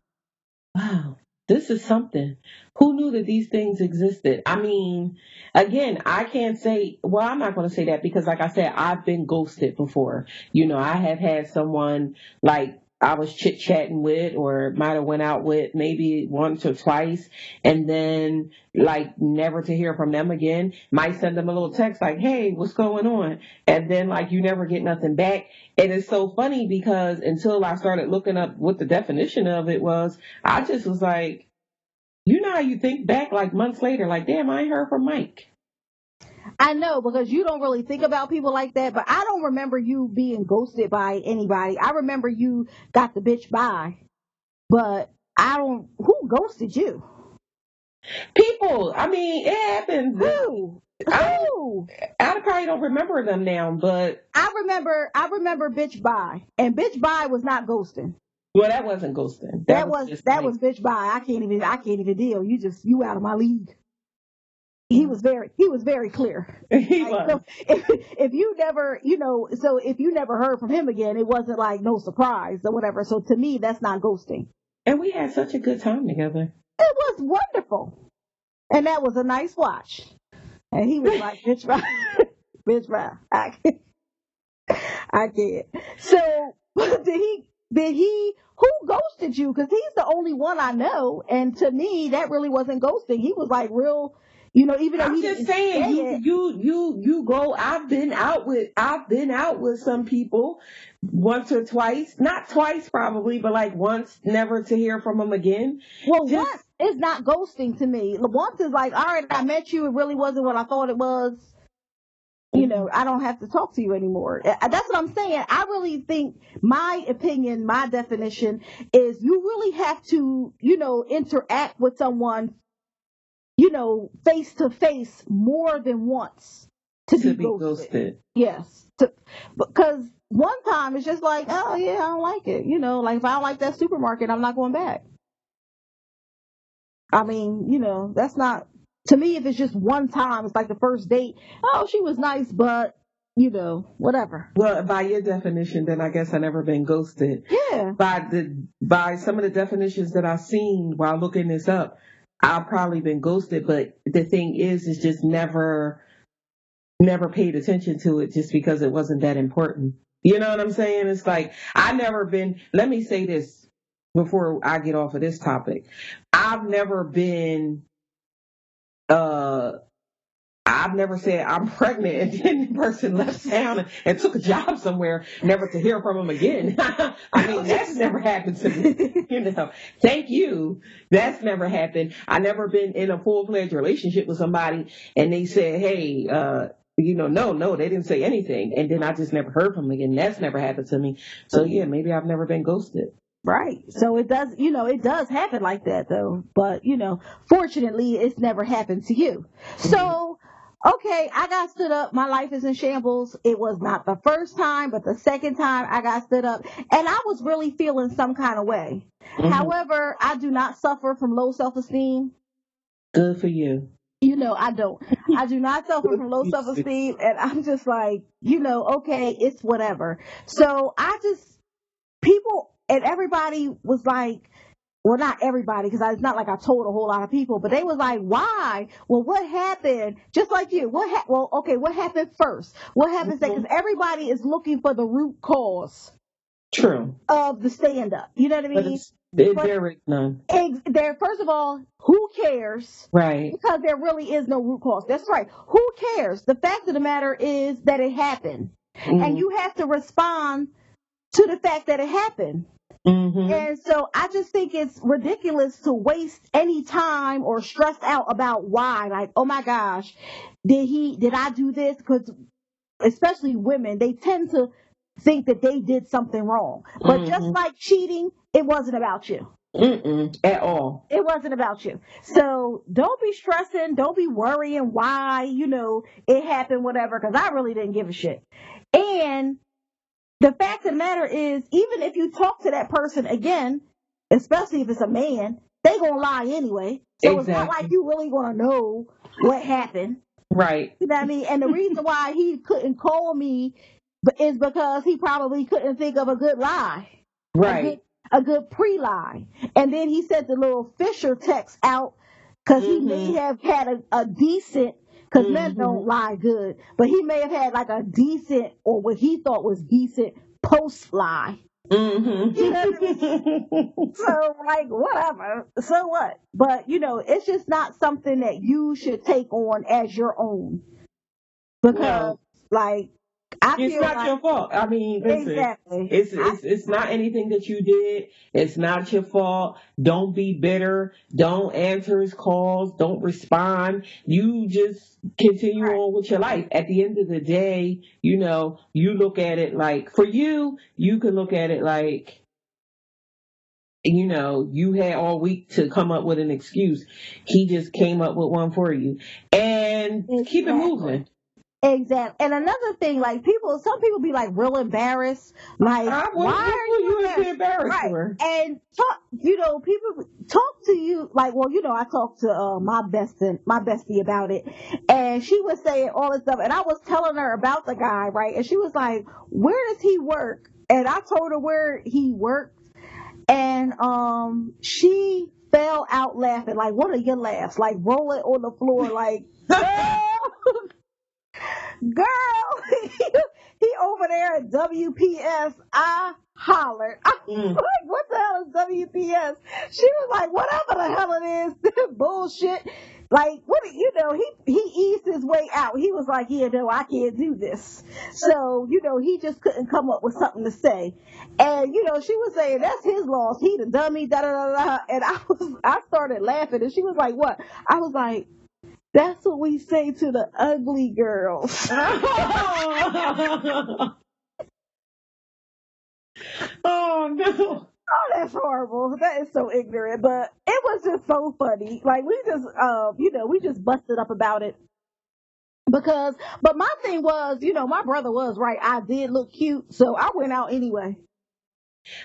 D: Wow. This is something. Who knew that these things existed? I mean, again, I can't say, well, I'm not going to say that because like I said, I've been ghosted before. I have had someone like I was chit-chatting with or might have went out with maybe once or twice and then like never to hear from them again. Might send them a little text like, hey, what's going on? And then like you never get nothing back. And it's so funny because until I started looking up what the definition of it was, I just was like, how you think back like months later, like, damn, I ain't heard from Mike.
C: I know, because you don't really think about people like that, but I don't remember you being ghosted by anybody. I remember you got the bitch by, but who ghosted you?
D: People, I mean, it happens.
C: Who?
D: I probably don't remember them now, but
C: I remember bitch by, and bitch by was not ghosting.
D: Well, that wasn't ghosting.
C: That was bitch by. I can't even deal. You out of my league. He was very clear.
D: He was.
C: So if you never, if you never heard from him again, it wasn't like no surprise or whatever. So to me, that's not ghosting.
D: And we had such a good time together.
C: It was wonderful, and that was a nice watch. And he was like, bitch by, bitch by. I can't. So did he? Who ghosted you? Because he's the only one I know, and to me, that really wasn't ghosting. He was like real, even though
D: I'm just saying, you go. I've been out with some people once or twice, not twice probably, but like once, never to hear from them again.
C: Well, once is not ghosting to me. Once is like, all right, I met you. It really wasn't what I thought it was. I don't have to talk to you anymore. That's what I'm saying. I really think my opinion, my definition is you really have to, interact with someone, face to face more than once to be ghosted. Yes. Because one time it's just like, oh yeah, I don't like it. Like if I don't like that supermarket, I'm not going back. I mean, that's not, to me, if it's just one time, it's like the first date. Oh, she was nice, but, whatever.
D: Well, by your definition, then I guess I never been ghosted.
C: Yeah.
D: By some of the definitions that I've seen while looking this up, I've probably been ghosted. But the thing is just never paid attention to it just because it wasn't that important. You know what I'm saying? It's like, let me say this before I get off of this topic. I've never said I'm pregnant and then the person left town and took a job somewhere, never to hear from them again. I mean, that's never happened to me. Thank you. That's never happened. I never been in a full-fledged relationship with somebody and they said, hey, no, they didn't say anything. And then I just never heard from them again. That's never happened to me. So yeah, maybe I've never been ghosted.
C: Right. So it does happen like that though. But, fortunately it's never happened to you. Mm-hmm. So, okay, I got stood up. My life is in shambles. It was not the first time, but the second time I got stood up and I was really feeling some kind of way. Mm-hmm. However, I do not suffer from low self-esteem.
D: Good for you.
C: I don't. I do not suffer from low self-esteem and I'm just like, okay, it's whatever. So people and everybody was like, well, not everybody, because it's not like I told a whole lot of people, but they was like, why? Well, what happened? Just like you. What happened first? What happened second? Because everybody is looking for the root cause.
D: True.
C: of the stand up. You know what I mean?
D: There is none.
C: First of all, who cares?
D: Right.
C: Because there really is no root cause. That's right. Who cares? The fact of the matter is that it happened. And you have to respond to the fact that it happened.
D: Mm-hmm.
C: And so I just think it's ridiculous to waste any time or stress out about why. Like, oh my gosh, did I do this? Because especially women, they tend to think that they did something wrong. But just like cheating, it wasn't about you.
D: At all.
C: It wasn't about you. So don't be stressing. Don't be worrying why, it happened, whatever, because I really didn't give a shit. And the fact of the matter is, even if you talk to that person again, especially if it's a man, they gonna lie anyway. So It's not like you really gonna know what happened.
D: Right.
C: You know what I mean? And the reason why he couldn't call me is because he probably couldn't think of a good lie.
D: Right.
C: A good pre-lie. And then he sent the little Fisher text out because he may have had a decent, because men don't lie good, but he may have had like a decent, or what he thought was decent, post-lie. You know what I mean? So, like, whatever. So what? But, it's just not something that you should take on as your own. Because,
D: it's not your fault. I mean, listen,
C: exactly.
D: It's not anything that you did. It's not your fault. Don't be bitter. Don't answer his calls. Don't respond. You just continue on with your life. At the end of the day, you look at it like, for you can look at it like, you had all week to come up with an excuse. He just came up with one for you. And keep it moving.
C: Exactly. And another thing, some people be real embarrassed. Why are you
D: embarrassed for?
C: And people talk to you I talked to my bestie about it, and she was saying all this stuff, and I was telling her about the guy, right? And she was like, "Where does he work?" And I told her where he worked, and she fell out laughing. Like, what are your laughs? Like rolling on the floor, like. Girl, he over there at WPS. I hollered. I was like, what the hell is WPS? She was like, whatever the hell it is, bullshit. Like, he eased his way out. He was like, yeah, no, I can't do this. So, he just couldn't come up with something to say. And, she was saying, that's his loss. He the dummy, da da da da. And I started laughing, and she was like, what? I was like, that's what we say to the ugly girls.
D: Oh, no.
C: Oh, that's horrible. That is so ignorant. But it was just so funny. We just, we just busted up about it. But my thing was, my brother was right. I did look cute, so I went out anyway.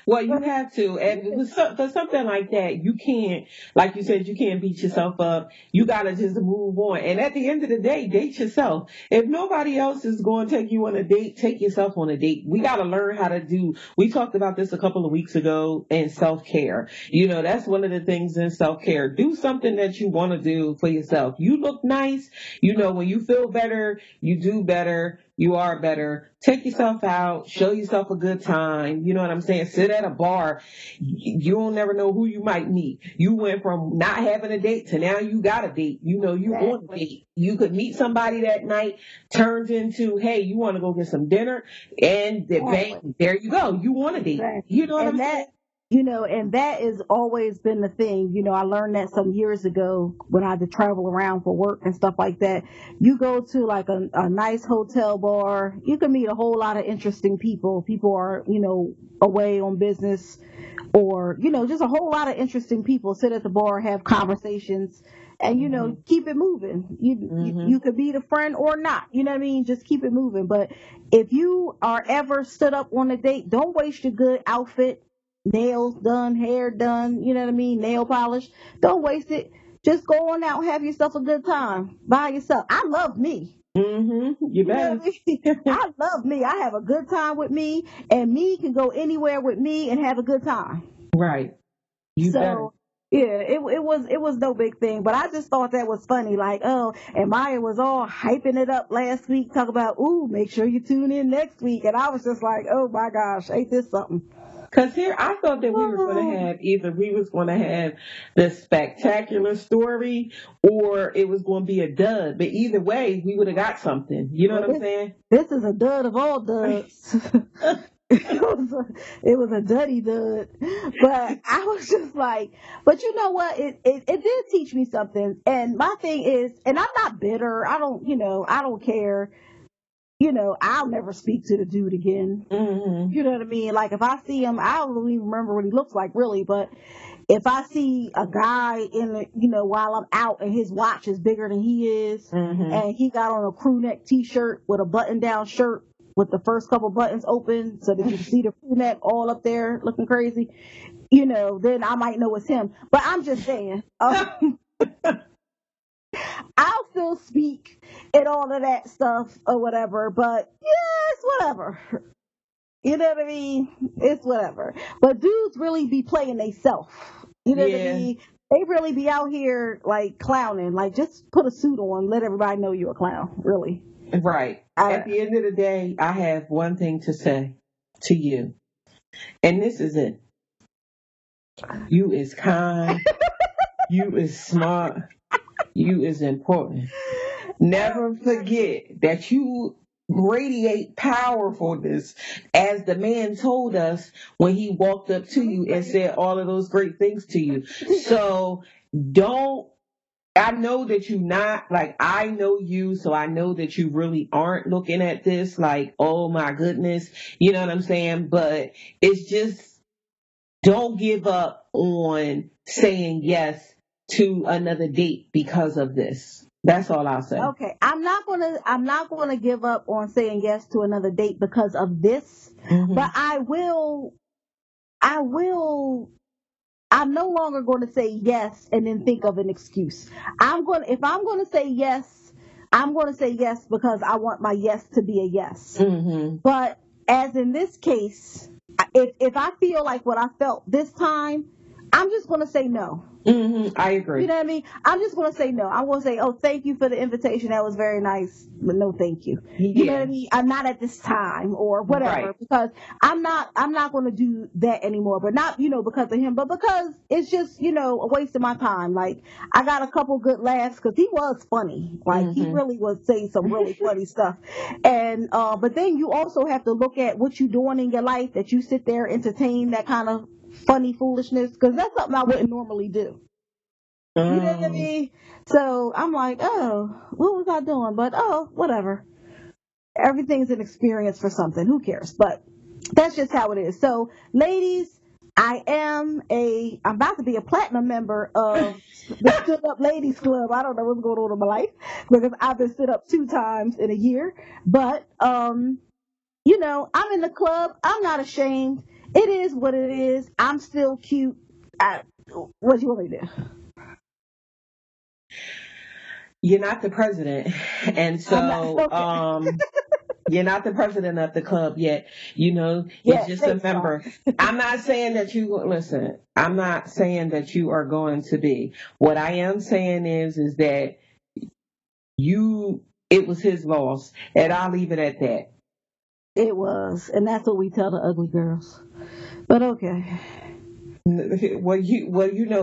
D: Well, you have to. And for something like that, you can't, like you said, you can't beat yourself up. You got to just move on. And at the end of the day, date yourself. If nobody else is going to take you on a date, take yourself on a date. We got to learn how to we talked about this a couple of weeks ago in self-care. That's one of the things in self-care. Do something that you want to do for yourself. You look nice. When you feel better, you do better. You are better. Take yourself out. Show yourself a good time. You know what I'm saying? Sit at a bar. You don't never know who you might meet. You went from not having a date to now you got a date. You on a date. You could meet somebody that night, turns into, hey, you want to go get some dinner? And bang, there you go. You want a date. You know what I'm saying?
C: And that has always been the thing. I learned that some years ago when I had to travel around for work and stuff like that. You go to a nice hotel bar, you can meet a whole lot of interesting people. People are, away on business, or, just a whole lot of interesting people sit at the bar, have conversations, and, keep it moving. You could be the friend or not, you know what I mean? Just keep it moving. But if you are ever stood up on a date, don't waste your good outfit. Nails done, hair done, you know what I mean? Nail polish. Don't waste it. Just go on out and have yourself a good time by yourself. I love me.
D: You better.
C: I love me. I have a good time with me, and me can go anywhere with me and have a good time.
D: Right. You better.
C: it was no big thing, but I just thought that was funny. Like, oh, and Maya was all hyping it up last week, talk about, ooh, make sure you tune in next week, and I was just like, oh my gosh, ain't this something?
D: Because here, I thought that we were going to have we was going to have the spectacular story, or it was going to be a dud. But either way, we would have got something. You know what I'm saying?
C: This is a dud of all duds. It was a duddy dud. But I was just like, but you know what? It did teach me something. And my thing is, and I'm not bitter. I don't care. I'll never speak to the dude again.
D: Mm-hmm.
C: You know what I mean? Like, if I see him, I don't even remember what he looks like, really. But if I see a guy while I'm out and his watch is bigger than he is, and he got on a crew neck t-shirt with a button-down shirt with the first couple buttons open so that you can see the crew neck all up there looking crazy, then I might know it's him. But I'm just saying. I'll still speak and all of that stuff or whatever, but yeah, it's whatever. You know what I mean? It's whatever. But dudes really be playing theyself. You know what I mean? They really be out here like clowning. Like, just put a suit on, let everybody know you're a clown. Really.
D: Right. At the end of the day, I have one thing to say to you, and this is it. You is kind. You is smart. You is important. Never forget that you radiate powerfulness, as the man told us when he walked up to you and said all of those great things to you. So I know that you not, like, I know you, so I know that you really aren't looking at this like, oh my goodness, you know what I'm saying? But it's just, don't give up on saying yes to another date because of this. That's all I'll say.
C: Okay, I'm not gonna give up on saying yes to another date because of this, but I'm no longer going to say yes and then think of an excuse. If I'm going to say yes, I'm going to say yes because I want my yes to be a yes. But as in this case, if I feel like what I felt this time, I'm just going to say no.
D: I agree.
C: You know what I mean? I'm just going to say no. I'm going to say, oh, thank you for the invitation. That was very nice, but no, thank you. You know what I mean? I'm not at this time or whatever, because I'm not going to do that anymore. But not, because of him, but because it's just, a waste of my time. Like, I got a couple good laughs because he was funny. Like, he really was saying some really funny stuff. And, but then you also have to look at what you're doing in your life, that you sit there, entertain that kind of funny foolishness, because that's something I wouldn't normally do. You know what I mean? So I'm like, oh, what was I doing? But whatever. Everything's an experience for something. Who cares? But that's just how it is. So, ladies, I'm about to be a platinum member of the Stood Up Ladies Club. I don't know what's going on in my life because I've been stood up 2 times in a year. But I'm in the club. I'm not ashamed. It is what it is. I'm still cute. What do you want me to do?
D: You're not the president, and so you're not the president of the club yet. You're just a member. I'm not saying that listen. I'm not saying that you are going to be. What I am saying is that it was his loss, and I'll leave it at that.
C: It was, and that's what we tell the ugly girls. But okay.
D: Well,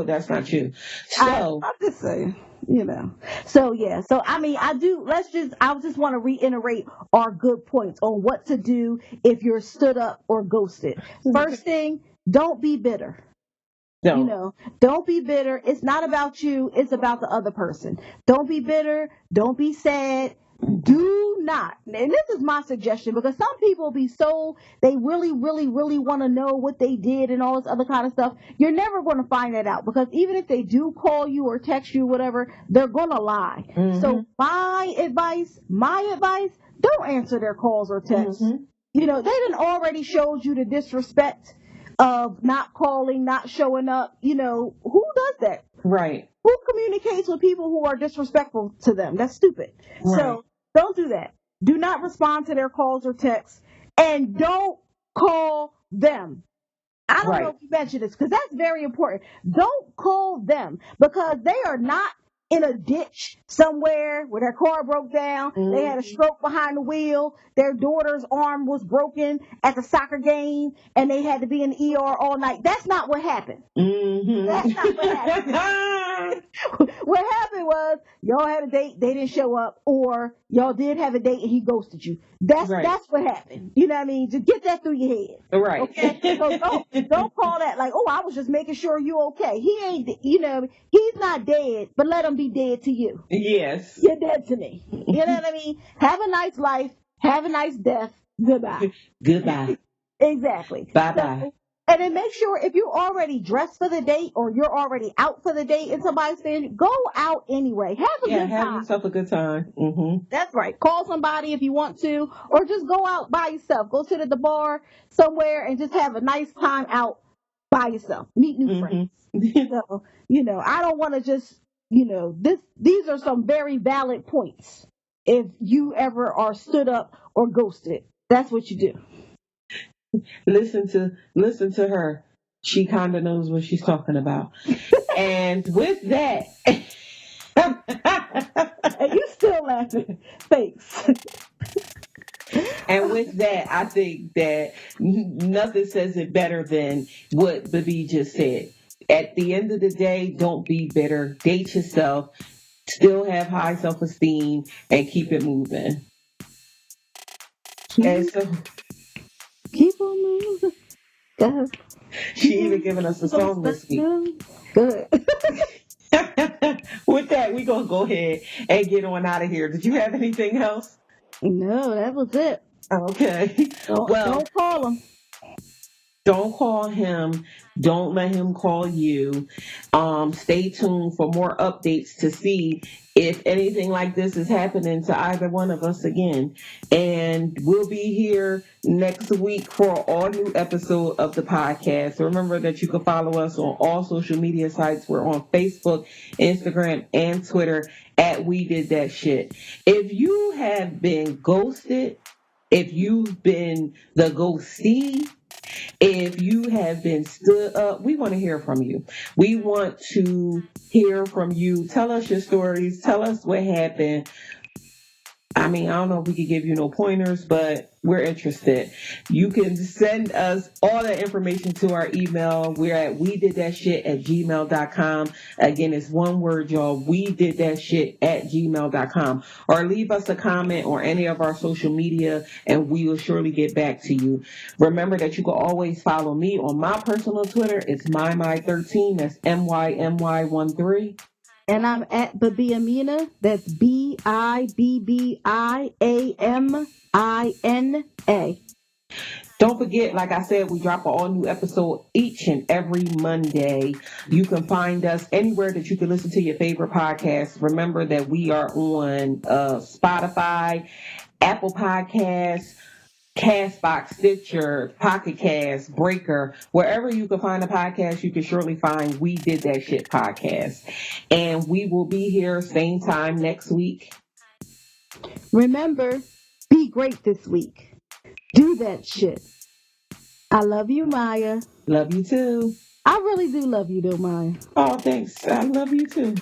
D: that's not you. So
C: I'm just saying. So yeah, so I mean, I just want to reiterate our good points on what to do if you're stood up or ghosted. First thing, don't be bitter.
D: No.
C: Don't be bitter. It's not about you. It's about the other person. Don't be bitter. Don't be sad. Do not. And this is my suggestion, because some people they really, really, really want to know what they did and all this other kind of stuff. You're never going to find that out, because even if they do call you or text you, whatever, they're going to lie. So my advice, don't answer their calls or texts. They done already showed you the disrespect of not calling, not showing up. Who does that?
D: Right.
C: Who communicates with people who are disrespectful to them? That's stupid. Right. So don't do that. Do not respond to their calls or texts, and don't call them. I don't know if you mentioned this because that's very important. Don't call them because they are not in a ditch somewhere where their car broke down. Mm-hmm. They had a stroke behind the wheel. Their daughter's arm was broken at the soccer game and they had to be in the ER all night. That's not what happened. Mm-hmm. That's not what happened. What happened was y'all had a date, they didn't show up, or y'all did have a date and he ghosted you. That's what happened. You know what I mean? Just get that through your head. Right. Okay. So don't call that like, oh, I was just making sure you okay. He ain't, he's not dead, but let him be dead to you. Yes. You're dead to me. You know what I mean? Have a nice life. Have a nice death. Goodbye. Goodbye. Exactly. Bye-bye. So, and then make sure if you're already dressed for the date or you're already out for the date and somebody's saying, go out anyway. Have a good time. Have yourself a good time. Mm-hmm. That's right. Call somebody if you want to, or just go out by yourself. Go sit at the bar somewhere and just have a nice time out by yourself. Meet new friends. So, I don't want to just, these are some very valid points. If you ever are stood up or ghosted, that's what you do. Listen to her. She kind of knows what she's talking about. And with that, and you still laughing. Thanks. And with that, I think that nothing says it better than what Bibbi just said. At the end of the day, don't be bitter. Date yourself. Still have high self-esteem and keep it moving. And so, keep on moving. Go. She even giving us a song this week. Good. With that, we're going to go ahead and get on out of here. Did you have anything else? No, that was it. Okay. Don't call him. Don't call him. Don't let him call you. Stay tuned for more updates to see if anything like this is happening to either one of us again. And we'll be here next week for an all new episode of the podcast. Remember that you can follow us on all social media sites. We're on Facebook, Instagram, and Twitter at We Did That Shit. If you have been ghosted, if you've been the ghostee, if you have been stood up, we want to hear from you. We want to hear from you. Tell us your stories. Tell us what happened. I mean, I don't know if we could give you no pointers, but we're interested. You can send us all that information to our email. We're at wedidthatshit@gmail.com. Again, it's one word, y'all. wedidthatshit@gmail.com. Or leave us a comment on any of our social media, and we will surely get back to you. Remember that you can always follow me on my personal Twitter. It's MyMy13. That's MYMY13. And I'm at Bibbi Amina. That's BIBBIAMINA. Don't forget, like I said, we drop an all new episode each and every Monday. You can find us anywhere that you can listen to your favorite podcast. Remember that we are on Spotify, Apple Podcasts, Castbox, Stitcher, Pocket Cast, Breaker, wherever you can find a podcast, you can surely find We Did That Shit podcast. And we will be here same time next week. Remember, be great this week. Do that shit. I love you, Maya. Love you too. I really do love you though, Maya. Oh, thanks. I love you too.